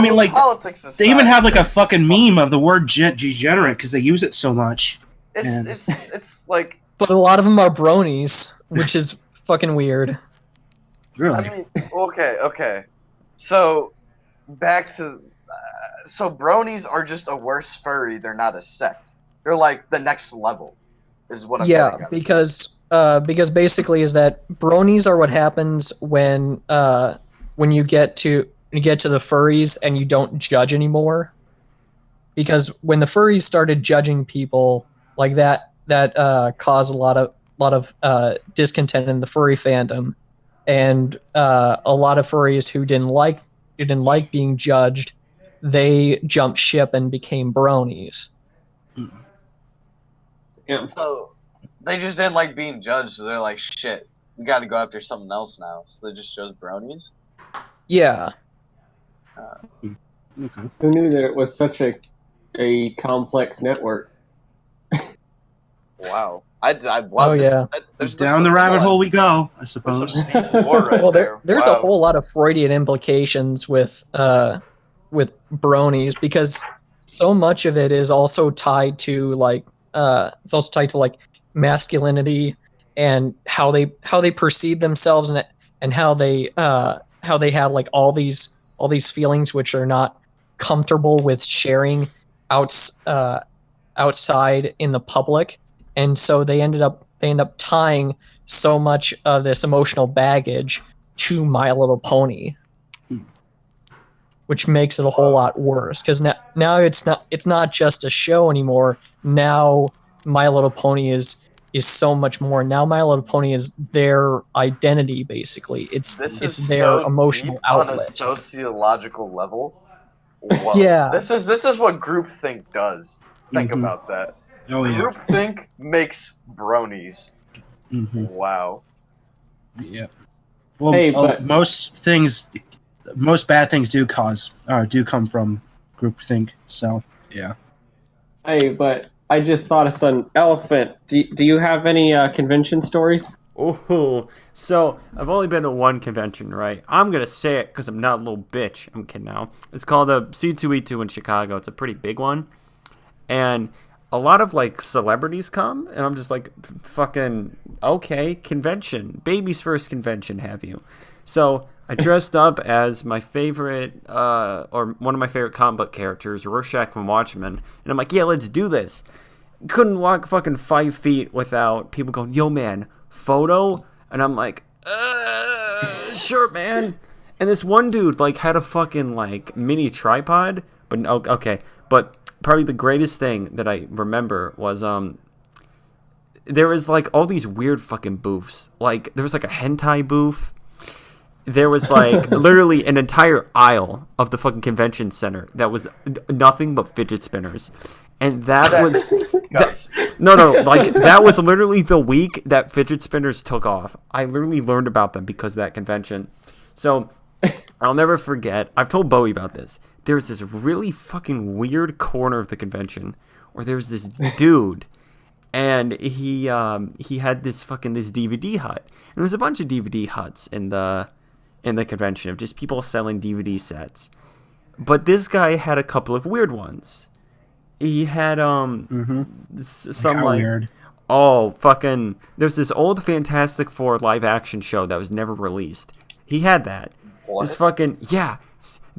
[SPEAKER 1] mean, like,
[SPEAKER 3] politics aside,
[SPEAKER 1] they even have like a fucking meme of the word degenerate because they use it so much.
[SPEAKER 3] It's like.
[SPEAKER 4] But a lot of them are bronies, which is fucking weird.
[SPEAKER 1] Really?
[SPEAKER 3] I mean, okay. So, back to... so, bronies are just a worse furry. They're not a sect. They're like the next level, is what I'm getting at.
[SPEAKER 4] because basically is that bronies are what happens when you get to the furries and you don't judge anymore. Because when the furries started judging people like that caused a lot of discontent in the furry fandom. And a lot of furries who didn't like being judged, they jumped ship and became bronies.
[SPEAKER 5] Yeah.
[SPEAKER 3] So they just didn't like being judged. So they're like, shit, we got to go after something else now. So they just chose bronies.
[SPEAKER 4] Yeah.
[SPEAKER 1] Okay.
[SPEAKER 5] Who knew that it was such a complex network?
[SPEAKER 3] Wow.
[SPEAKER 4] Oh yeah.
[SPEAKER 3] There's
[SPEAKER 1] Down the rabbit hole we go, I suppose.
[SPEAKER 4] Well, there's a whole lot of Freudian implications with bronies because so much of it is also tied to like masculinity and how they perceive themselves and how they have like all these feelings which are not comfortable with sharing outside in the public. And so they end up tying so much of this emotional baggage to My Little Pony, which makes it a whole lot worse. Because now it's not just a show anymore. Now My Little Pony is so much more. Now My Little Pony is their identity, basically. It's their emotional outlet
[SPEAKER 3] on a sociological level. Whoa.
[SPEAKER 4] Yeah.
[SPEAKER 3] This is what groupthink does. Think about that.
[SPEAKER 1] Oh yeah.
[SPEAKER 3] Groupthink makes bronies. Wow.
[SPEAKER 1] Yeah. Well,
[SPEAKER 5] Hey, but-
[SPEAKER 1] most bad things do come from groupthink. So yeah.
[SPEAKER 5] Hey, but I just thought of some elephant. Do you have any convention stories?
[SPEAKER 2] Oh, so I've only been to one convention, right? I'm gonna say it because I'm not a little bitch. I'm kidding now. It's called a C2E2 in Chicago. It's a pretty big one, and a lot of like celebrities come, and I'm just like, fucking okay, convention, baby's first convention, have you? So I dressed up as my favorite, or one of my favorite comic book characters, Rorschach from Watchmen, and I'm like, yeah, let's do this. Couldn't walk fucking 5 feet without people going, yo man, photo? And I'm like, sure man. And this one dude like had a fucking like mini tripod, but okay, but probably the greatest thing that I remember was there was like all these weird fucking booths. Like there was like a hentai booth. there was like literally an entire aisle of the fucking convention center that was nothing but fidget spinners, and that was no, like that was literally the week that fidget spinners took off. I literally learned about them because of that convention. So I'll never forget. I've told Bowie about this. There was this really fucking weird corner of the convention where there was this dude, and he had this DVD hut. And there was a bunch of DVD huts in the convention of just people selling DVD sets. But this guy had a couple of weird ones. He had some like
[SPEAKER 1] weird.
[SPEAKER 2] There's this old Fantastic Four live action show that was never released. He had that.
[SPEAKER 3] What?
[SPEAKER 2] This fucking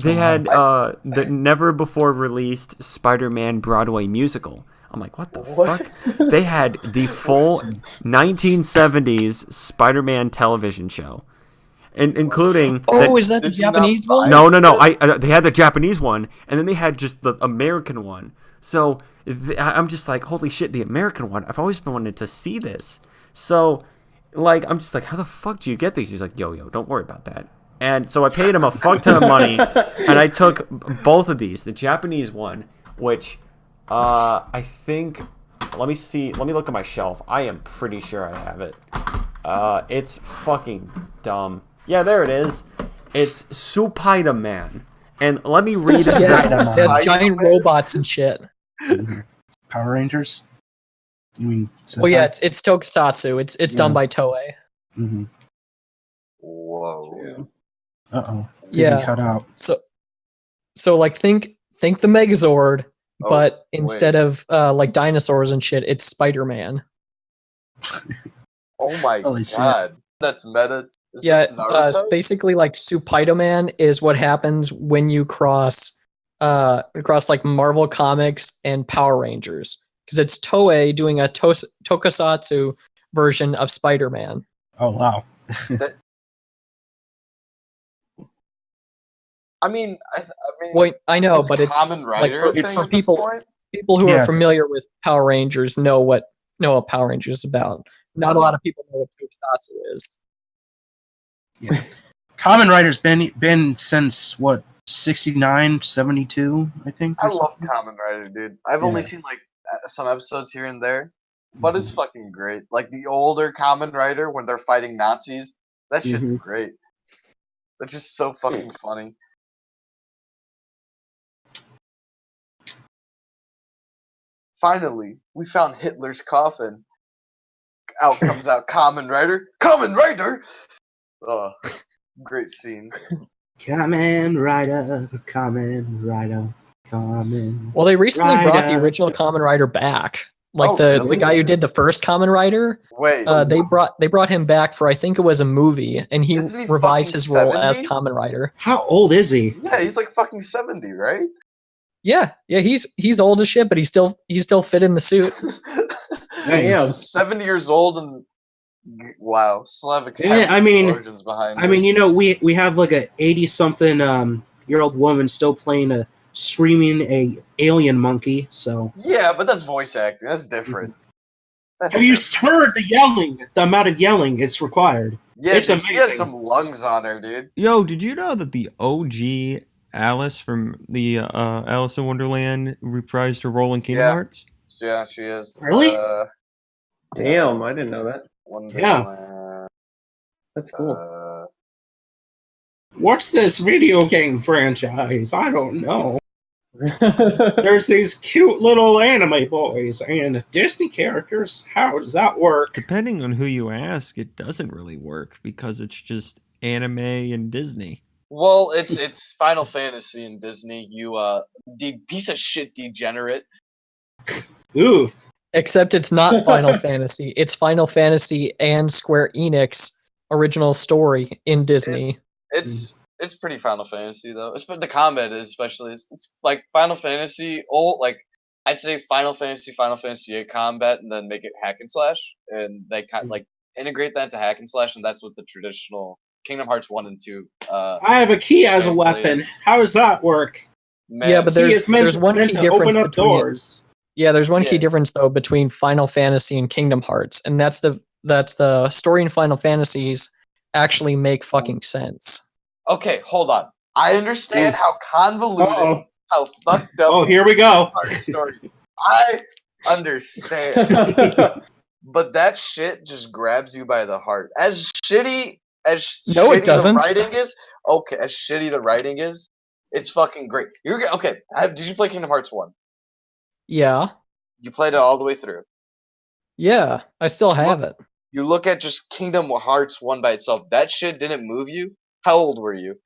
[SPEAKER 2] They had the never before released Spider-Man Broadway musical. I'm like, what the fuck? They had the full 1970s Spider-Man television show, and including.
[SPEAKER 4] Is that the Japanese one?
[SPEAKER 2] No. They had the Japanese one, and then they had just the American one. So I'm just like, holy shit, the American one. I've always been wanting to see this. So, like, I'm just like, how the fuck do you get these? He's like, yo, don't worry about that. And so I paid him a fuck ton of money, and I took both of these. The Japanese one, which I think, let me look at my shelf. I am pretty sure I have it. It's fucking dumb. Yeah, there it is. It's Spider-Man. And let me read it.
[SPEAKER 4] Yeah, there's giant robots and shit.
[SPEAKER 1] Power Rangers? You mean Sentai?
[SPEAKER 4] Well, yeah, it's tokusatsu. It's done by Toei.
[SPEAKER 1] Mm-hmm.
[SPEAKER 3] Whoa.
[SPEAKER 1] Uh-oh.
[SPEAKER 4] Yeah.
[SPEAKER 1] Cut out.
[SPEAKER 4] So like think the Megazord, but instead of like dinosaurs and shit, it's Spider-Man.
[SPEAKER 3] Oh my god. Shit. That's meta. Is
[SPEAKER 4] it's basically like Spider-Man is what happens when you cross like Marvel Comics and Power Rangers, because it's Toei doing a tokusatsu version of Spider-Man.
[SPEAKER 1] Oh wow.
[SPEAKER 3] I mean,
[SPEAKER 4] Wait, I know, but it's
[SPEAKER 3] Kamen Rider
[SPEAKER 4] like for people who are familiar with Power Rangers know what Power Rangers is about. Not a lot of people know what tokusatsu is.
[SPEAKER 1] Yeah. Kamen Rider's been since what, 69, 72, I think.
[SPEAKER 3] I love Kamen Rider, dude. I've only seen like some episodes here and there, but it's fucking great. Like the older Kamen Rider when they're fighting Nazis, that shit's great. That's just so fucking funny. Finally, we found Hitler's coffin. Out comes out Kamen Rider. Kamen Rider! Oh, great scene.
[SPEAKER 1] Kamen Rider, Kamen Rider, Kamen.
[SPEAKER 4] Well, they recently brought the original Kamen Rider back. Like the guy who did the first Kamen Rider.
[SPEAKER 3] Wait.
[SPEAKER 4] They brought him back for, I think it was a movie, and he revised his role as Kamen Rider.
[SPEAKER 1] How old is he?
[SPEAKER 3] Yeah, he's like fucking 70, right?
[SPEAKER 4] Yeah, he's old as shit, but he's still fit in the suit.
[SPEAKER 3] Damn, 70 years old and wow, Slavic explosions behind.
[SPEAKER 1] I mean, you know, we have like a 80-something year old woman still playing a screaming alien monkey. So
[SPEAKER 3] yeah, but that's voice acting. That's different.
[SPEAKER 1] Have you heard the yelling? The amount of yelling it's required.
[SPEAKER 3] Yeah, it's amazing. She has some lungs on her, dude.
[SPEAKER 2] Yo, did you know that the OG Alice from the Alice in Wonderland reprised her role in Kingdom Hearts?
[SPEAKER 3] Yeah, she is.
[SPEAKER 1] Really?
[SPEAKER 5] Damn, I didn't know that. That's cool.
[SPEAKER 1] What's this video game franchise? I don't know. There's these cute little anime boys and Disney characters. How does that work?
[SPEAKER 2] Depending on who you ask, it doesn't really work because it's just anime and Disney.
[SPEAKER 3] Well, it's Final Fantasy and Disney. You piece of shit degenerate.
[SPEAKER 1] Oof.
[SPEAKER 4] Except it's not Final Fantasy. It's Final Fantasy and Square Enix original story in Disney.
[SPEAKER 3] It's pretty Final Fantasy though. The combat especially. It's like Final Fantasy I'd say Final Fantasy 8 combat, and then make it hack and slash, and they kind of like integrate that into hack and slash, and that's what the traditional Kingdom Hearts 1 and 2.
[SPEAKER 1] I have a key as a weapon. How does that work?
[SPEAKER 3] Man,
[SPEAKER 4] yeah, but there's one key difference
[SPEAKER 1] between doors.
[SPEAKER 4] Yeah, there's one key difference though between Final Fantasy and Kingdom Hearts, and that's the story in Final Fantasies actually make fucking sense.
[SPEAKER 3] Okay, hold on. I understand how convoluted, how fucked up.
[SPEAKER 1] Oh, here we go.
[SPEAKER 3] Our story. I understand, but that shit just grabs you by the heart. As shitty
[SPEAKER 4] No, it doesn't.
[SPEAKER 3] the writing is, okay. As shitty the writing is, it's fucking great. Okay. Did you play Kingdom Hearts 1?
[SPEAKER 4] Yeah.
[SPEAKER 3] You played it all the way through.
[SPEAKER 4] Yeah, I still have it.
[SPEAKER 3] You look at just Kingdom Hearts 1 by itself. That shit didn't move you. How old were you?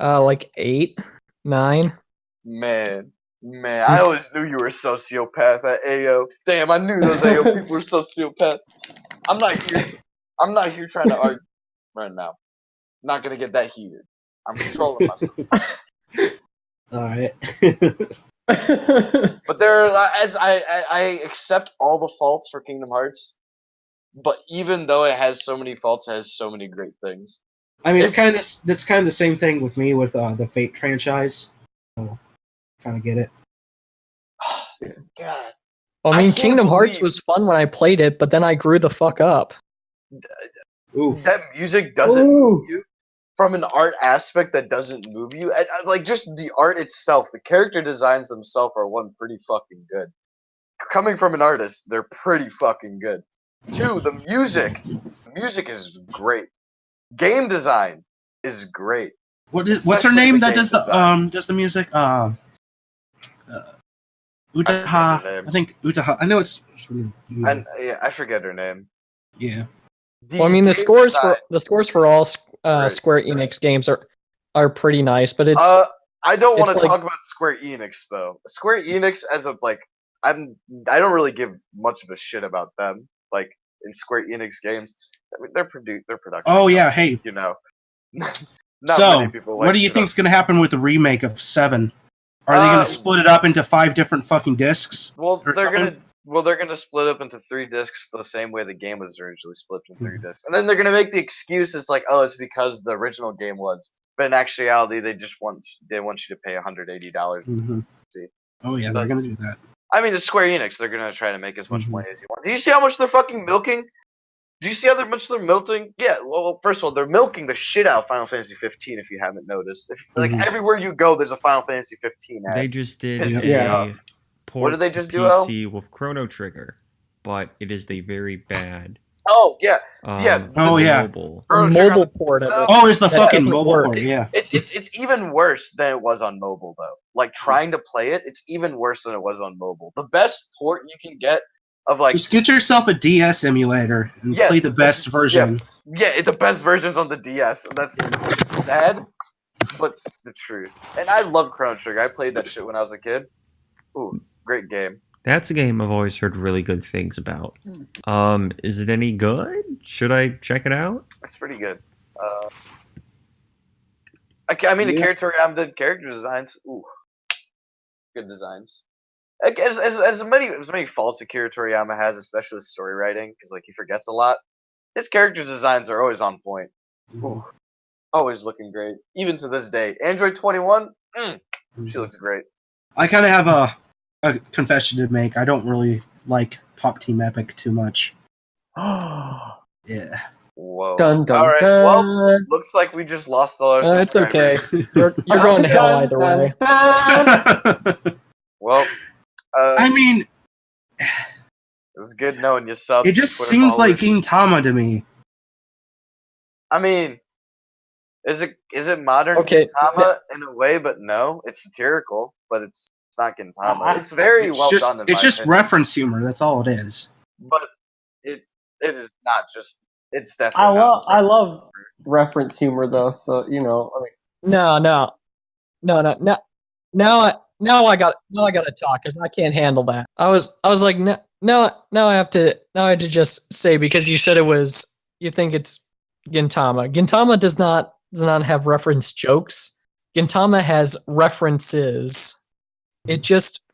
[SPEAKER 4] Like 8, 9.
[SPEAKER 3] Man, I always knew you were a sociopath at AO. Damn, I knew those AO people were sociopaths. I'm not here trying to argue right now. I'm not gonna get that heated. I'm controlling myself.
[SPEAKER 1] All right.
[SPEAKER 3] But I accept all the faults for Kingdom Hearts, but even though it has so many faults, it has so many great things.
[SPEAKER 1] I mean, that's kind of the same thing with me with the Fate franchise. So, kind of get it.
[SPEAKER 3] God.
[SPEAKER 4] I mean, Kingdom Hearts was fun when I played it, but then I grew the fuck up.
[SPEAKER 1] Oof.
[SPEAKER 3] That music doesn't move you from an art aspect that doesn't move you. Like, just the art itself, the character designs themselves are pretty fucking good. Coming from an artist, they're pretty fucking good. 2, the music. The music is great. Game design is great.
[SPEAKER 1] What's her name that does the music? Utaha. I think Utaha. I know it's really good.
[SPEAKER 3] I forget her name.
[SPEAKER 1] Yeah.
[SPEAKER 4] Well, I mean, the scores for all Square Enix games are pretty nice, but it's.
[SPEAKER 3] I don't want to talk about Square Enix though. Square Enix, I don't really give much of a shit about them. Like in Square Enix games, I mean, their production.
[SPEAKER 1] Oh yeah, hey.
[SPEAKER 3] You know.
[SPEAKER 1] So, what do you think's going to happen with the remake of 7? Are they going to split it up into 5 different fucking discs?
[SPEAKER 3] Well, they're gonna split up into 3 discs the same way the game was originally split into 3 discs, and then they're gonna make the excuse it's like, oh, it's because the original game was, but in actuality, they want you to pay $180.
[SPEAKER 1] Mm-hmm. Oh yeah, they're gonna do that.
[SPEAKER 3] I mean, it's Square Enix. They're gonna try to make as much money as you want. Do you see how much they're fucking milking? Do you see how much they're milking? Yeah. Well, first of all, they're milking the shit out of Final Fantasy 15. If you haven't noticed, everywhere you go, there's a Final Fantasy 15 ad.
[SPEAKER 2] They just did a port
[SPEAKER 3] what did they just
[SPEAKER 2] to PC with Chrono Trigger, but it is the very bad.
[SPEAKER 3] Oh yeah,
[SPEAKER 2] mobile
[SPEAKER 4] Port of it.
[SPEAKER 1] Oh, it's the fucking mobile port. Yeah.
[SPEAKER 3] It's even worse than it was on mobile though. Like trying to play it, it's even worse than it was on mobile. The best port you can get.
[SPEAKER 1] Just get yourself a DS emulator and play the best version.
[SPEAKER 3] Yeah, the best version's on the DS. That's sad, but it's the truth. And I love Chrono Trigger. I played that shit when I was a kid. Ooh, great game.
[SPEAKER 2] That's a game I've always heard really good things about. Is it any good? Should I check it out?
[SPEAKER 3] It's pretty good. I mean, the character designs. Ooh, good designs. As many faults that Akira Toriyama has, especially with story writing, because he forgets a lot. His character designs are always on point. Ooh, always looking great, even to this day. Android 21, she looks great.
[SPEAKER 1] I kind of have a confession to make. I don't really like Pop Team Epic too much. Yeah.
[SPEAKER 3] Whoa.
[SPEAKER 5] Dun, dun,
[SPEAKER 3] all right.
[SPEAKER 5] dun.
[SPEAKER 3] Well, looks like we just lost all our
[SPEAKER 4] It's okay.
[SPEAKER 3] subscribers.
[SPEAKER 4] You're going to hell either way.
[SPEAKER 3] Well.
[SPEAKER 1] I mean,
[SPEAKER 3] it's good knowing you subs.
[SPEAKER 1] It just seems like Gintama to me.
[SPEAKER 3] I mean, is it modern Gintama in a way? But no, it's satirical, but it's not Gintama. It's very well done.
[SPEAKER 1] It's just reference humor. That's all it is.
[SPEAKER 3] But it is not just. It's definitely.
[SPEAKER 5] I love reference humor though. So I mean.
[SPEAKER 4] No. Now I got to talk because I can't handle that. I was like, no, I have to just say, because you said you think it's Gintama. Gintama does not have reference jokes. Gintama has references. It just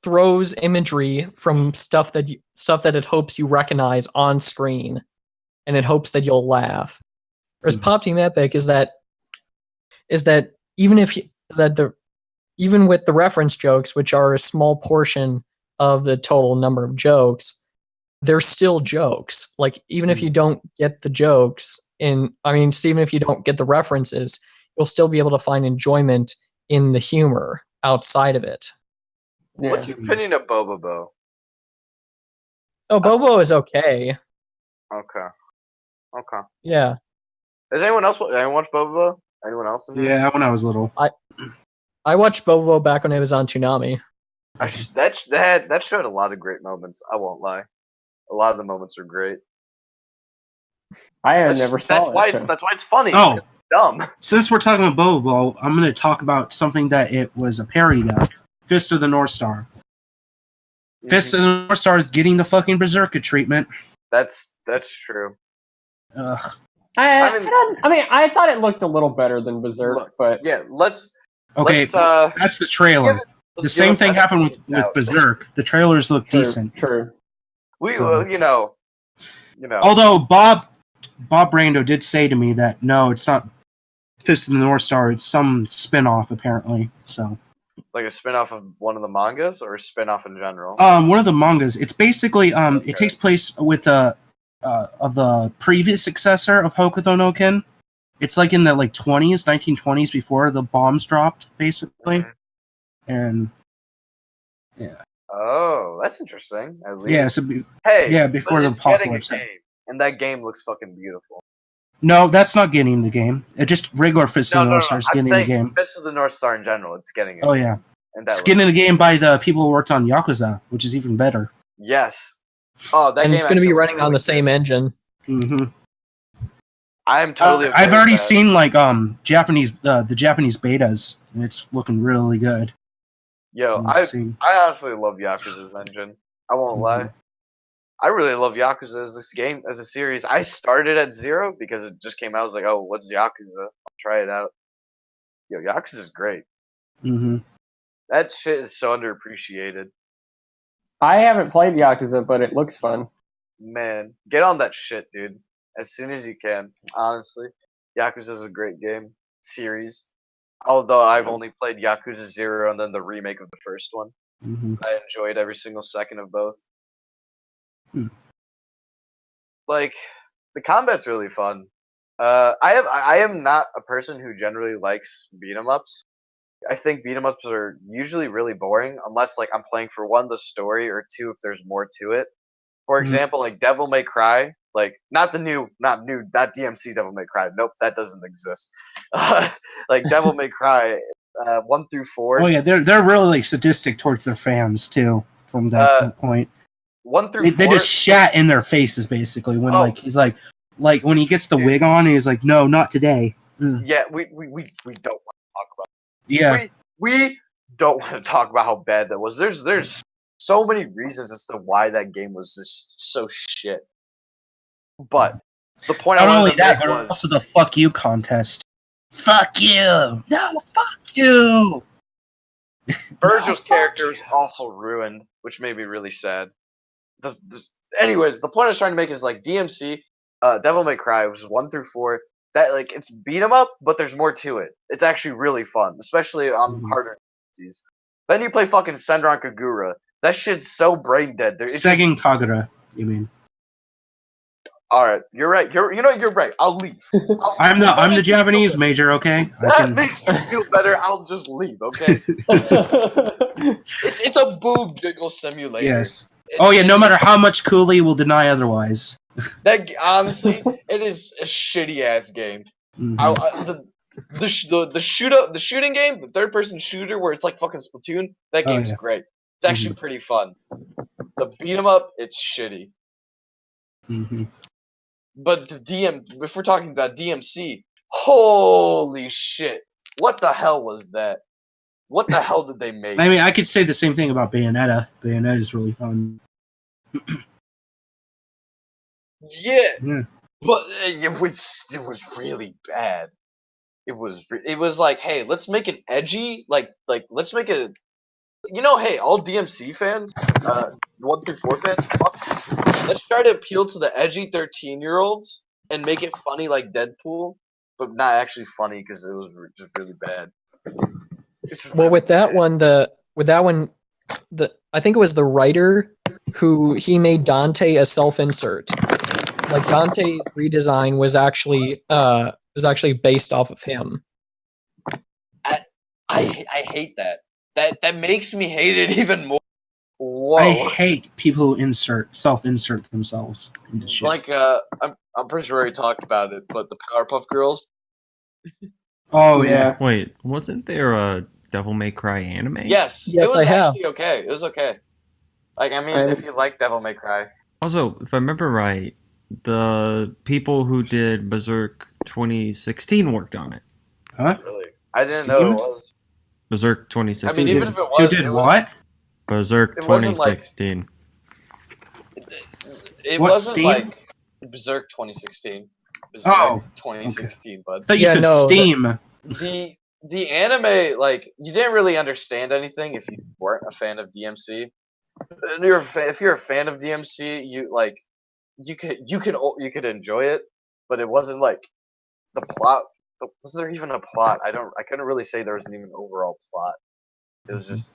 [SPEAKER 4] throws imagery from stuff that it hopes you recognize on screen, and it hopes that you'll laugh. Whereas Pop Team Epic is that even with the reference jokes, which are a small portion of the total number of jokes, they're still jokes. Like, even if you don't get the jokes, Steven, if you don't get the references, you'll still be able to find enjoyment in the humor outside of it.
[SPEAKER 5] Yeah.
[SPEAKER 3] What's your opinion of Bobobo?
[SPEAKER 4] Oh, Bobo is okay.
[SPEAKER 3] Okay.
[SPEAKER 4] Yeah.
[SPEAKER 3] Has anyone watch Bobobo? Anyone else in here?
[SPEAKER 1] Yeah, when I was little.
[SPEAKER 4] I watched Bobo back when it was on Toonami.
[SPEAKER 3] That showed a lot of great moments. I won't lie. A lot of the moments are great.
[SPEAKER 5] Never saw it.
[SPEAKER 3] That's why it's funny.
[SPEAKER 1] Oh.
[SPEAKER 3] It's dumb.
[SPEAKER 1] Since we're talking about Bobo, I'm going to talk about something that it was a parody of. Fist of the North Star. Mm-hmm. Fist of the North Star is getting the fucking Berserker treatment.
[SPEAKER 3] That's true.
[SPEAKER 1] Ugh.
[SPEAKER 5] I thought it looked a little better than Berserk, but
[SPEAKER 3] yeah,
[SPEAKER 1] that's the trailer. The same thing happened with Berserk. The trailers look decent.
[SPEAKER 5] True.
[SPEAKER 3] You know.
[SPEAKER 1] Although Bob Brando did say to me that no, it's not Fist of the North Star. It's some spin-off apparently. So.
[SPEAKER 3] Like a spin-off of one of the mangas, or a spin-off in general?
[SPEAKER 1] One of the mangas. It's basically It takes place with of the previous successor of Hokuto no Ken. It's like in the 1920s before the bombs dropped, basically. Mm-hmm. And yeah.
[SPEAKER 3] Oh, that's interesting. At least.
[SPEAKER 1] Yeah. So before the apocalypse.
[SPEAKER 3] And that game looks fucking beautiful.
[SPEAKER 1] No, that's not getting the game. It just regular Fist of the North Star is getting the game.
[SPEAKER 3] Fist of the North Star in general, it's getting it.
[SPEAKER 1] Oh yeah.
[SPEAKER 3] And
[SPEAKER 1] it's getting the game by the people who worked on Yakuza, which is even better.
[SPEAKER 3] Yes. Oh, that
[SPEAKER 4] and
[SPEAKER 3] game
[SPEAKER 4] it's going to be running on the same engine.
[SPEAKER 1] Mm-hmm.
[SPEAKER 3] I'm totally.
[SPEAKER 1] I've already seen the Japanese betas, and it's looking really good.
[SPEAKER 3] Yo, I honestly love Yakuza's engine. I won't lie. I really love Yakuza as a series. I started at 0 because it just came out. I was like, oh, what's Yakuza? I'll try it out. Yo, Yakuza is great.
[SPEAKER 1] Mm-hmm.
[SPEAKER 3] That shit is so underappreciated.
[SPEAKER 5] I haven't played Yakuza, but it looks fun.
[SPEAKER 3] Man, get on that shit, dude. As soon as you can. Honestly, Yakuza is a great game series. Although I've only played Yakuza 0 and then the remake of the first one.
[SPEAKER 1] Mm-hmm.
[SPEAKER 3] I enjoyed every single second of both.
[SPEAKER 1] Hmm.
[SPEAKER 3] Like, the combat's really fun. I am not a person who generally likes beat 'em ups. I think beat 'em ups are usually really boring unless I'm playing for one, the story, or two, if there's more to it. For example, Devil May Cry, not DMC Devil May Cry. Nope, that doesn't exist. Devil May Cry 1 through 4.
[SPEAKER 1] Oh yeah, they're really sadistic towards their fans too. From that point,
[SPEAKER 3] 1 through 4,
[SPEAKER 1] they just shat in their faces basically when he's when he gets the wig on and he's like, no, not today. Ugh.
[SPEAKER 3] Yeah, we don't want to talk about.
[SPEAKER 1] Yeah,
[SPEAKER 3] we don't want to talk about how bad that was. There's so many reasons as to why that game was just so shit. But the point
[SPEAKER 1] not
[SPEAKER 3] I
[SPEAKER 1] only
[SPEAKER 3] wanted to
[SPEAKER 1] that,
[SPEAKER 3] make
[SPEAKER 1] but
[SPEAKER 3] was
[SPEAKER 1] also the fuck you contest. Fuck you! No, fuck you!
[SPEAKER 3] Virgil's character is also ruined, which made me really sad. Anyways, the point I was trying to make is DMC, Devil May Cry, which is 1 through 4. That it's beat 'em up, but there's more to it. It's actually really fun, especially on harder difficulties. Then you play fucking Senran Kagura. That shit's so brain dead.
[SPEAKER 1] Segen Kagura, you mean?
[SPEAKER 3] All right, you're right. You're right. I'll leave.
[SPEAKER 1] I'm the Japanese major, okay?
[SPEAKER 3] That makes me feel better. I'll just leave, okay? It's a boob jiggle simulator.
[SPEAKER 1] Yes. No matter how much Cooley will deny otherwise.
[SPEAKER 3] That honestly, it is a shitty ass game.
[SPEAKER 1] Mm-hmm.
[SPEAKER 3] The shooting game, the third person shooter where it's like fucking Splatoon. That game's great. It's actually pretty fun. The beat 'em up, it's shitty.
[SPEAKER 1] Mm-hmm.
[SPEAKER 3] But if we're talking about DMC, holy shit! What the hell was that? What the hell did they make?
[SPEAKER 1] I mean, I could say the same thing about Bayonetta. Bayonetta is really fun.
[SPEAKER 3] Yeah, but it was really bad. It was like, hey, let's make it edgy. Let's make it. Hey, all DMC fans, 1 through 4 fans, let's try to appeal to the edgy 13-year-olds and make it funny like Deadpool, but not actually funny because it was just really bad.
[SPEAKER 4] With that one, I think it was the writer who he made Dante a self-insert. like Dante's redesign was actually based off of him.
[SPEAKER 3] I hate that. That makes me hate it even more. Whoa.
[SPEAKER 1] I hate people who self-insert themselves into shit.
[SPEAKER 3] Like, I'm pretty sure we already talked about it, but the Powerpuff Girls.
[SPEAKER 1] Oh yeah.
[SPEAKER 2] Wait, wasn't there a Devil May Cry anime?
[SPEAKER 3] Yes,
[SPEAKER 4] Yes,
[SPEAKER 3] it was
[SPEAKER 4] I have.
[SPEAKER 3] actually okay. It was okay. Like, I mean, if you like Devil May Cry.
[SPEAKER 2] Also, if I remember right, the people who did Berserk 2016 worked on it.
[SPEAKER 1] Huh?
[SPEAKER 3] Really? I didn't
[SPEAKER 1] Steam?
[SPEAKER 3] know it was.
[SPEAKER 2] Berserk
[SPEAKER 3] I
[SPEAKER 2] 2016.
[SPEAKER 3] mean, even if it was.
[SPEAKER 1] Who did
[SPEAKER 3] it
[SPEAKER 1] what?
[SPEAKER 2] Berserk
[SPEAKER 3] It wasn't like-
[SPEAKER 2] 2016.
[SPEAKER 3] It
[SPEAKER 1] What,
[SPEAKER 3] wasn't
[SPEAKER 1] Steam?
[SPEAKER 3] like Berserk 2016. Berserk
[SPEAKER 1] Oh,
[SPEAKER 3] 2016, bud.
[SPEAKER 1] I thought you
[SPEAKER 4] Yeah,
[SPEAKER 1] said
[SPEAKER 4] no,
[SPEAKER 1] Steam.
[SPEAKER 3] The anime, like, you didn't really understand anything if you weren't a fan of DMC. And if you're a fan of DMC, you could enjoy it, but it wasn't like the plot. Was there even a plot? I couldn't really say there was even an overall plot. It was just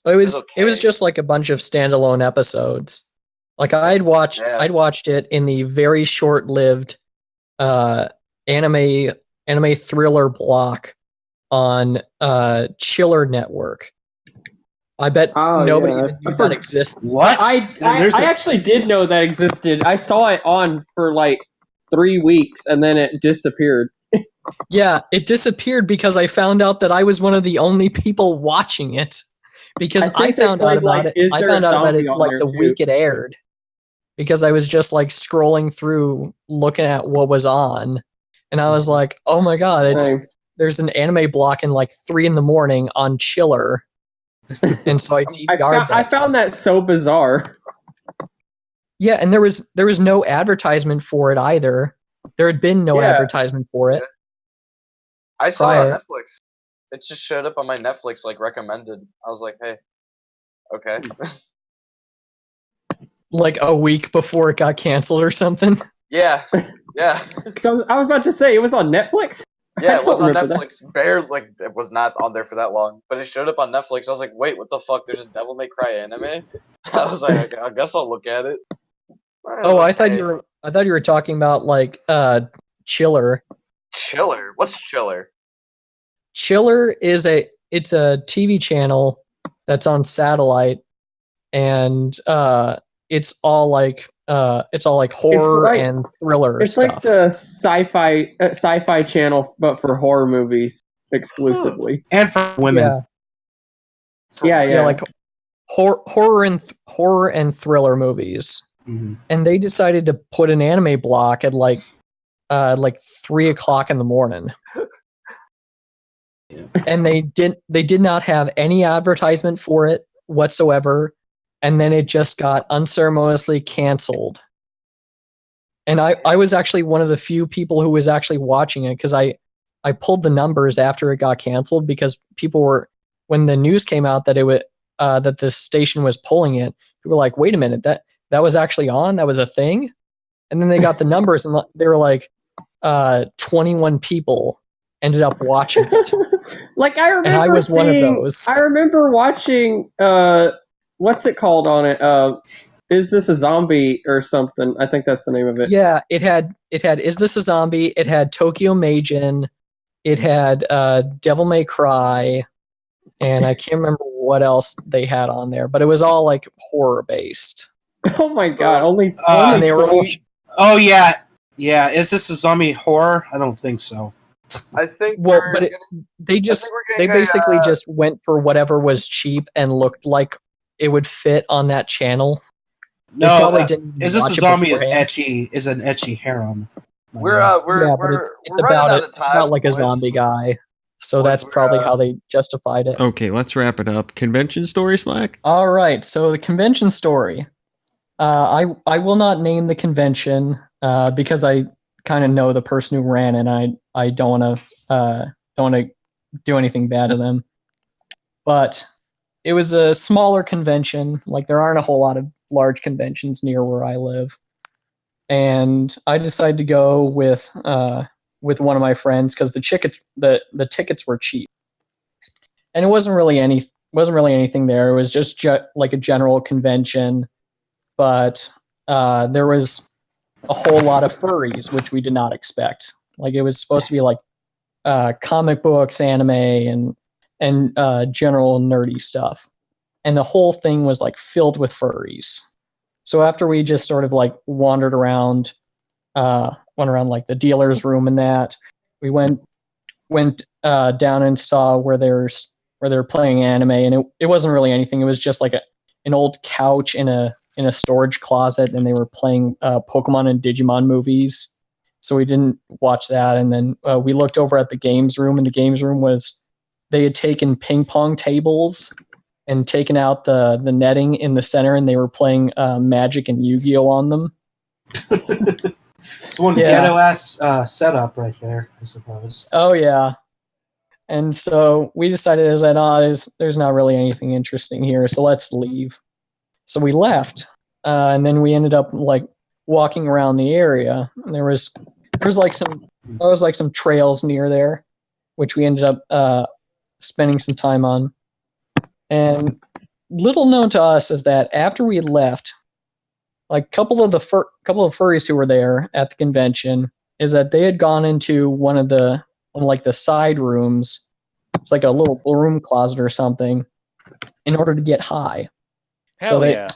[SPEAKER 4] It was
[SPEAKER 3] okay.
[SPEAKER 4] just like a bunch of standalone episodes. Like I'd watched it in the very short-lived anime thriller block on Chiller Network. I bet nobody even knew that existed.
[SPEAKER 1] What?
[SPEAKER 5] I actually did know that existed. I saw it on for like 3 weeks and then it disappeared.
[SPEAKER 4] Yeah, it disappeared because I found out that I was one of the only people watching it. Because I found out about it. I found out about it like the week it aired. Because I was just like scrolling through, looking at what was on, and I was like, "Oh my god, there's an anime block in like 3 a.m. on Chiller." And so I DVR'd that.
[SPEAKER 5] I found that so bizarre.
[SPEAKER 4] Yeah, and there was no advertisement for it either. There had been no advertisement for it.
[SPEAKER 3] I saw it on Netflix. It just showed up on my Netflix, like, recommended. I was like, hey, okay.
[SPEAKER 4] Like a week before it got canceled or something?
[SPEAKER 3] Yeah.
[SPEAKER 5] So I was about to say, it was on Netflix?
[SPEAKER 3] Yeah, it was on Netflix. Barely, like, it was not on there for that long, but it showed up on Netflix. I was like, wait, what the fuck? There's a Devil May Cry anime? I was like, I guess I'll look at it.
[SPEAKER 4] I thought you were talking about like Chiller.
[SPEAKER 3] Chiller? What's Chiller?
[SPEAKER 4] Chiller is it's a TV channel that's on satellite, and it's all like horror and thriller stuff.
[SPEAKER 5] It's like the sci-fi channel, but for horror movies exclusively,
[SPEAKER 1] and for women.
[SPEAKER 5] Yeah,
[SPEAKER 4] like horror and thriller movies.
[SPEAKER 1] Mm-hmm.
[SPEAKER 4] And they decided to put an anime block at like 3 o'clock in the morning.
[SPEAKER 1] Yeah.
[SPEAKER 4] And they did not have any advertisement for it whatsoever, and then it just got unceremoniously canceled. And I was actually one of the few people who was actually watching it, because I pulled the numbers after it got canceled, because people were, when the news came out that that the station was pulling it, people were like, wait a minute, that was actually on? That was a thing? And then they got the numbers, and they were like, 21 people ended up watching it.
[SPEAKER 5] Like, I remember,
[SPEAKER 4] and I was one of those.
[SPEAKER 5] I remember watching, what's it called on it? Is This a Zombie or something? I think that's the name of it.
[SPEAKER 4] Yeah, it had Is This a Zombie? It had Tokyo Meijin. It had Devil May Cry, and I can't remember what else they had on there, but it was all like horror based.
[SPEAKER 5] Oh my god! Only
[SPEAKER 4] they were all,
[SPEAKER 1] oh yeah. Is this a zombie horror? I don't think so.
[SPEAKER 3] I think.
[SPEAKER 4] They basically just went for whatever was cheap and looked like it would fit on that channel.
[SPEAKER 1] No, Is This a Zombie is an ecchi harem.
[SPEAKER 3] We're
[SPEAKER 4] about like a zombie guy. So that's probably how they justified it.
[SPEAKER 2] Okay, let's wrap it up. Convention story, Slack?
[SPEAKER 4] All right, so the convention story. I will not name the convention because I kind of know the person who ran it. I don't want to do anything bad to them. But it was a smaller convention. Like, there aren't a whole lot of large conventions near where I live. And I decided to go with one of my friends because the tickets were cheap, and it wasn't really anything there. It was just like a general convention, but there was a whole lot of furries, which we did not expect. Like, it was supposed to be like comic books, anime, and general nerdy stuff, and the whole thing was like filled with furries. So after we just sort of like wandered around like the dealer's room and that, we went down and saw where they're playing anime, and it wasn't really anything. It was just like an old couch in a storage closet, and they were playing Pokemon and Digimon movies. So we didn't watch that, and then we looked over at the games room, and the games room they had taken ping pong tables and taken out the netting in the center, and they were playing Magic and Yu-Gi-Oh on them.
[SPEAKER 1] It's one ghetto ass setup right there, I suppose.
[SPEAKER 4] Oh yeah. And so we decided there's not really anything interesting here, so let's leave. So we left, and then we ended up like walking around the area, and there was some trails near there, which we ended up spending some time on. And little known to us is that after we left, like a couple of furries who were there at the convention is that they had gone into one of the side rooms. It's like a little room closet or something, in order to get high.
[SPEAKER 2] Hell
[SPEAKER 4] so
[SPEAKER 2] yeah.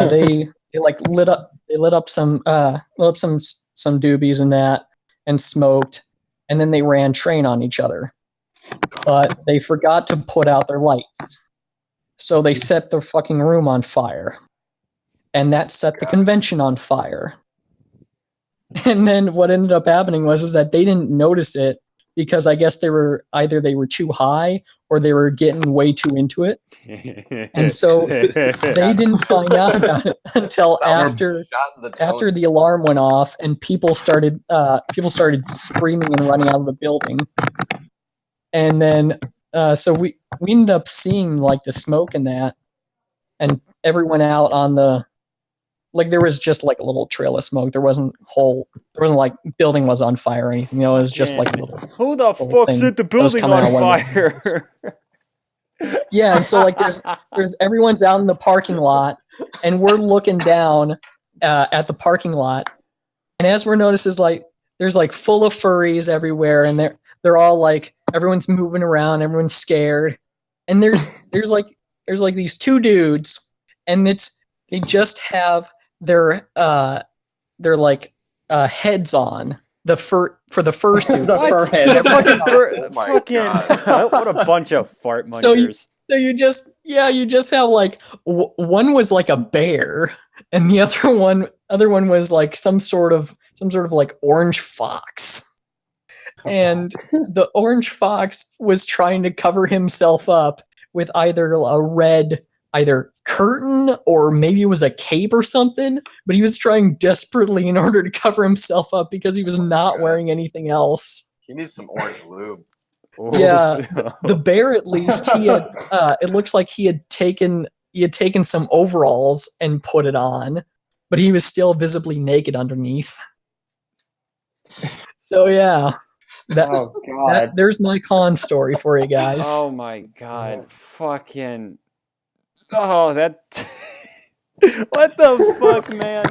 [SPEAKER 4] they lit up some doobies and that, and smoked, and then they ran train on each other. But they forgot to put out their lights. So they set the fucking room on fire. And that set the convention on fire. And then what ended up happening was that they didn't notice it, because I guess they were too high, or they were getting way too into it. And so they didn't find out about it until after the alarm went off and people started screaming and running out of the building. And then so we ended up seeing like the smoke and that, and everyone out on the, like, there was just like a little trail of smoke. There wasn't like building was on fire or anything. It was just like a little.
[SPEAKER 2] Who the fuck set the building on fire?
[SPEAKER 4] Yeah, and so like there's everyone's out in the parking lot, and we're looking down at the parking lot, and as we're noticing, like there's like full of furries everywhere, and they're all like, everyone's moving around, everyone's scared, and there's like these two dudes, and they just have their like heads on for the fursuits.
[SPEAKER 2] What a bunch of fart munchers.
[SPEAKER 4] So you just have like one was like a bear, and the other one was like some sort of like orange fox. And the orange fox was trying to cover himself up with either a red curtain, or maybe it was a cape or something, but he was trying desperately in order to cover himself up because he was not wearing anything else.
[SPEAKER 3] He needs some orange lube.
[SPEAKER 4] Yeah, the bear, at least, he had it looks like he had taken some overalls and put it on, but he was still visibly naked underneath. So yeah. There's my con story for you guys.
[SPEAKER 2] Oh my god. Fucking. Oh, that. What the fuck, man?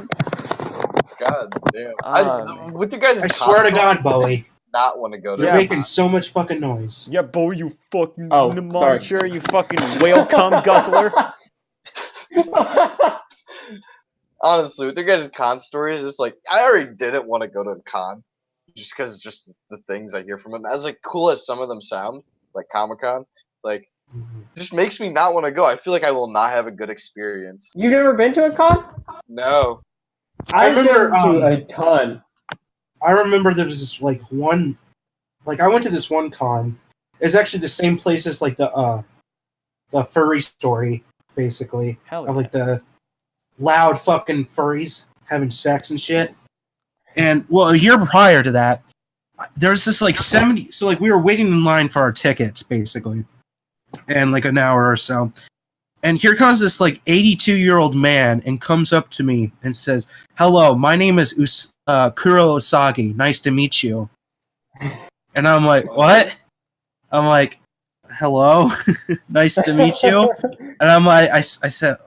[SPEAKER 3] God damn. With you guys,
[SPEAKER 1] I swear to God, Bowie.
[SPEAKER 3] Not want to go to.
[SPEAKER 1] You're making so much fucking noise.
[SPEAKER 2] Yeah, Bowie, you fucking
[SPEAKER 5] sorry.
[SPEAKER 2] you fucking whale cum guzzler.
[SPEAKER 3] Honestly, with your guys' con stories, it's like, I already didn't want to go to a con. Just because just the things I hear from them. As like cool as some of them sound, like Comic-Con, like, just makes me not want to go. I feel like I will not have a good experience.
[SPEAKER 5] You've never been to a con?
[SPEAKER 3] No.
[SPEAKER 5] I've been to a ton.
[SPEAKER 1] I remember there was this like one, like I went to this one con. It's actually the same place as like the furry story, basically.
[SPEAKER 2] Hell
[SPEAKER 1] of like the loud fucking furries having sex and shit. And well, a year prior to that, there's this like 70. So like we were waiting in line for our tickets, basically, and like an hour or so. And here comes this like 82-year-old man and comes up to me and says, "Hello, my name is Kuro Osagi. Nice to meet you." And I'm like, "What?" I'm like, "Hello, nice to meet you." And I'm like, I said,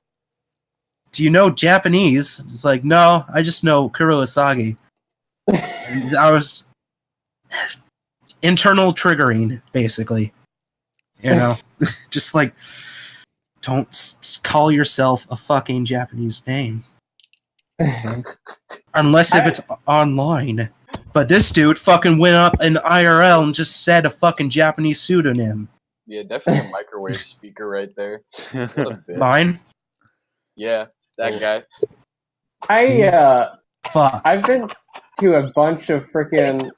[SPEAKER 1] "Do you know Japanese?" He's like, "No, I just know Kuro Osagi." And I was internal triggering, basically. You know, just like, don't call yourself a fucking Japanese name. Okay? Unless if it's online. But this dude fucking went up in IRL and just said a fucking Japanese pseudonym.
[SPEAKER 3] Yeah, definitely a microwave speaker right there. What a bitch.
[SPEAKER 1] Mine?
[SPEAKER 3] Yeah, that guy.
[SPEAKER 1] Fuck.
[SPEAKER 5] I've been to a bunch of freaking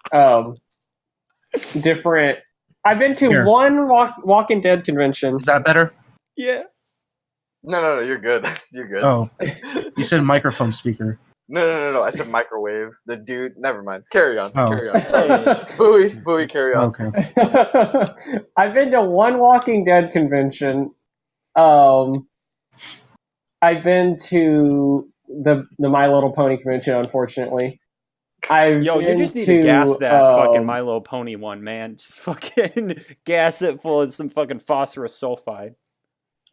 [SPEAKER 5] different. I've been to one Walking Dead convention.
[SPEAKER 1] Is that better?
[SPEAKER 2] Yeah.
[SPEAKER 3] No, you're good. You're good.
[SPEAKER 1] Oh, you said microphone speaker.
[SPEAKER 3] No. I said microwave. The dude. Never mind. Carry on.
[SPEAKER 1] Oh.
[SPEAKER 3] Carry on. Bowie, carry on.
[SPEAKER 1] Okay.
[SPEAKER 5] I've been to one Walking Dead convention. I've been to the My Little Pony convention, unfortunately.
[SPEAKER 2] You just need to gas that fucking My Little Pony one, man. Just fucking gas it full of some fucking phosphorus sulfide.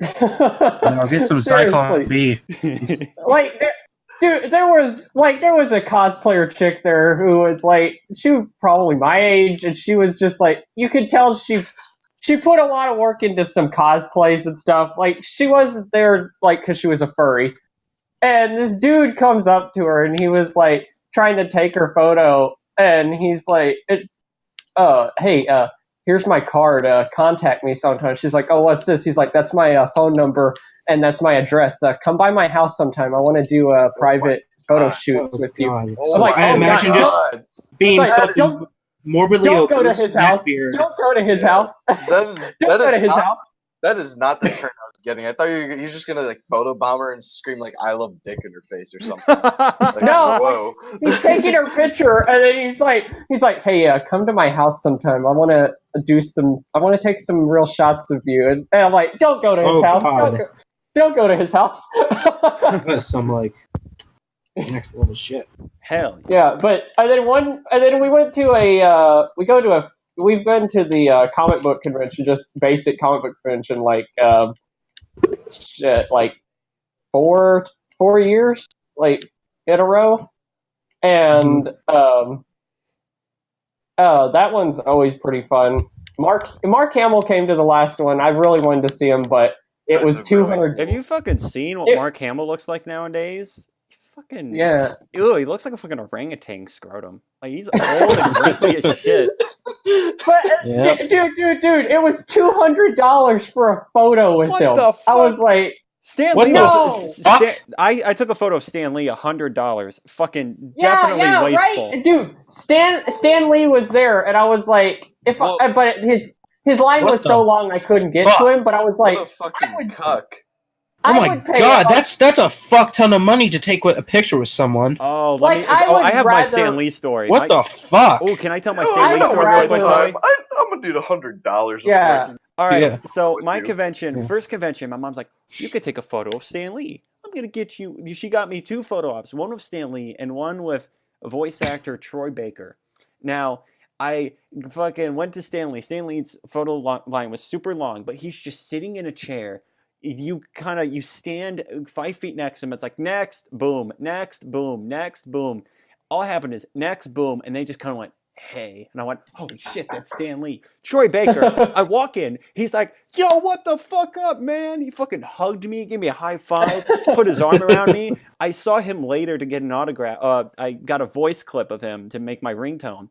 [SPEAKER 1] I'll get some Zyklon B.
[SPEAKER 5] Like, dude, there was a cosplayer chick there who was like, she was probably my age, and she was just like, you could tell she put a lot of work into some cosplays and stuff. Like, she wasn't there like because she was a furry. And this dude comes up to her, and he was like trying to take her photo, and he's like, hey, here's my card, contact me sometime. She's like, oh, what's this? He's like, that's my phone number, and that's my address. Come by my house sometime. I want to do private photo shoots with you.
[SPEAKER 1] So like, I imagine just being fucking morbidly
[SPEAKER 5] don't go to his house.
[SPEAKER 1] Beard.
[SPEAKER 5] Don't go to his house. Don't go to his house.
[SPEAKER 3] That is not the turn I was getting. I thought he's just gonna like photobomb her and scream like "I love dick" in her face or something. Like,
[SPEAKER 5] no,
[SPEAKER 3] whoa.
[SPEAKER 5] He's taking her picture, and then he's like, hey, come to my house sometime. I want to take some real shots of you. And I'm like, don't go to his house. Don't go to his house.
[SPEAKER 1] That's some like next level shit.
[SPEAKER 2] Hell
[SPEAKER 5] yeah. But and then we went to we've been to the comic book convention, just basic comic book convention, like like 4 years, like in a row, and that one's always pretty fun. Mark Hamill came to the last one. I really wanted to see him, but it was 200.
[SPEAKER 2] Have you fucking seen what Mark Hamill looks like nowadays? Fucking
[SPEAKER 5] yeah.
[SPEAKER 2] Ew, he looks like a fucking orangutan scrotum. Like he's old and wrinkly as shit.
[SPEAKER 5] But dude, it was $200 for a photo with him.
[SPEAKER 2] The fuck?
[SPEAKER 5] I was like,
[SPEAKER 2] Stan Lee I took a photo of Stan Lee, $100. Fucking definitely wasteful.
[SPEAKER 5] Right? Dude, Stan Lee was there, and I was like, but his line was so long I couldn't get to him. But I was like,
[SPEAKER 3] cuck.
[SPEAKER 1] Oh my god, that's a fuck ton of money to take a picture with someone.
[SPEAKER 2] Oh, I have my Stan Lee story.
[SPEAKER 1] What the fuck?
[SPEAKER 2] Oh, can I tell my Stan Lee story real quick, Bowie?
[SPEAKER 3] I'm gonna do the $100.
[SPEAKER 5] Yeah.
[SPEAKER 2] All right. So my first convention, my mom's like, you could take a photo of Stan Lee. I'm gonna get you. She got me 2 photo ops, one with Stan Lee and one with voice actor Troy Baker. Now, I fucking went to Stan Lee. Stan Lee's photo line was super long, but he's just sitting in a chair. You stand 5 feet next to him. It's like next, boom, next, boom, next, boom. All that happened is next, boom, and they just kind of went, hey. And I went, holy shit, that's Stan Lee. Troy Baker. I walk in. He's like, yo, what the fuck up, man? He fucking hugged me, gave me a high five, put his arm around me. I saw him later to get an autograph. I got a voice clip of him to make my ringtone.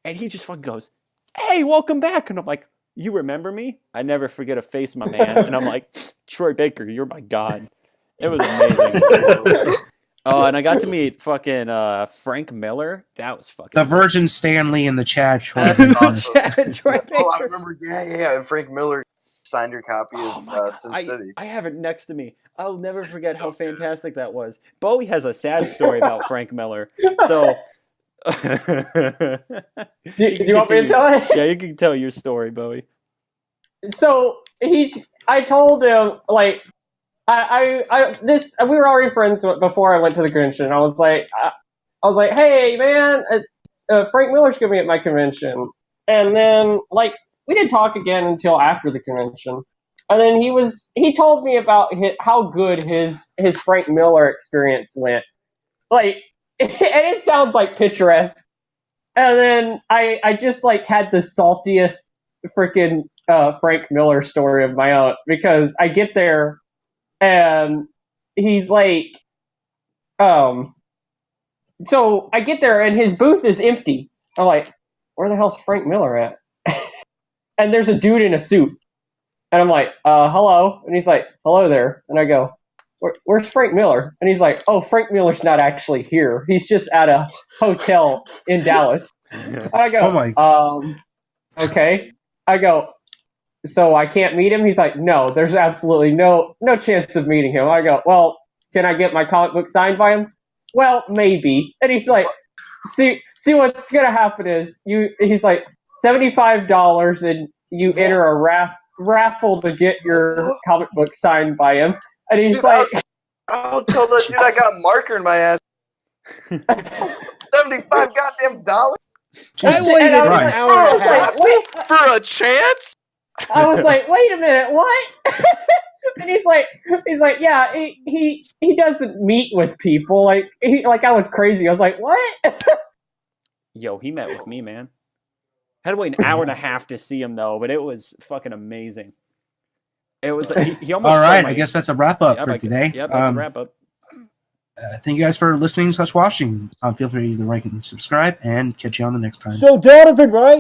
[SPEAKER 2] And he just fucking goes, hey, welcome back. And I'm like, you remember me? I never forget a face, my man. And I'm like, Troy Baker, you're my god. It was amazing. Oh, and I got to meet fucking Frank Miller. That was fucking
[SPEAKER 1] the Virgin Stanley in the chat.
[SPEAKER 2] Troy Baker.
[SPEAKER 3] Oh, I remember. Yeah. And Frank Miller signed your copy of Sin City.
[SPEAKER 2] I have it next to me. I'll never forget how fantastic that was. Bowie has a sad story about Frank Miller. So...
[SPEAKER 5] do you want me to tell it?
[SPEAKER 2] Yeah, you can tell your story, Bowie.
[SPEAKER 5] So I told him like, we were already friends before I went to the convention. I was like, hey man, Frank Miller's gonna be at my convention, and then like we didn't talk again until after the convention, and then he told me about how good his Frank Miller experience went, like. And it sounds like picturesque, And then I just like had the saltiest freaking Frank Miller story of my own, because I get there and he's like, so I get there and his booth is empty. I'm like, where the hell's Frank Miller at? And there's a dude in a suit. And I'm like, hello. And he's like, hello there. And I go, where's Frank Miller? And he's like, oh, Frank Miller's not actually here. He's just at a hotel in Dallas. And I go, okay. I go, so I can't meet him? He's like, no, there's absolutely no chance of meeting him. I go, well, can I get my comic book signed by him? Well, maybe. And he's like, see what's gonna happen is he's like, $75 and you enter a raffle to get your comic book signed by him. And he's like,
[SPEAKER 3] I'll tell that dude I got a marker in my ass. 75 goddamn dollars.
[SPEAKER 1] I
[SPEAKER 5] waited an hour and a half
[SPEAKER 3] for a chance.
[SPEAKER 5] I was like, wait a minute, what? And he's like, yeah, he doesn't meet with people. Like I was crazy. I was like, what?
[SPEAKER 2] Yo, he met with me, man. Had to wait an hour and a half to see him though, but it was fucking amazing. It was he almost.
[SPEAKER 1] All right, I guess that's a wrap up for today.
[SPEAKER 2] Yep, that's a wrap up.
[SPEAKER 1] Thank you guys for listening / watching. Feel free to like and subscribe, and catch you on the next time.
[SPEAKER 2] So Donovan, right?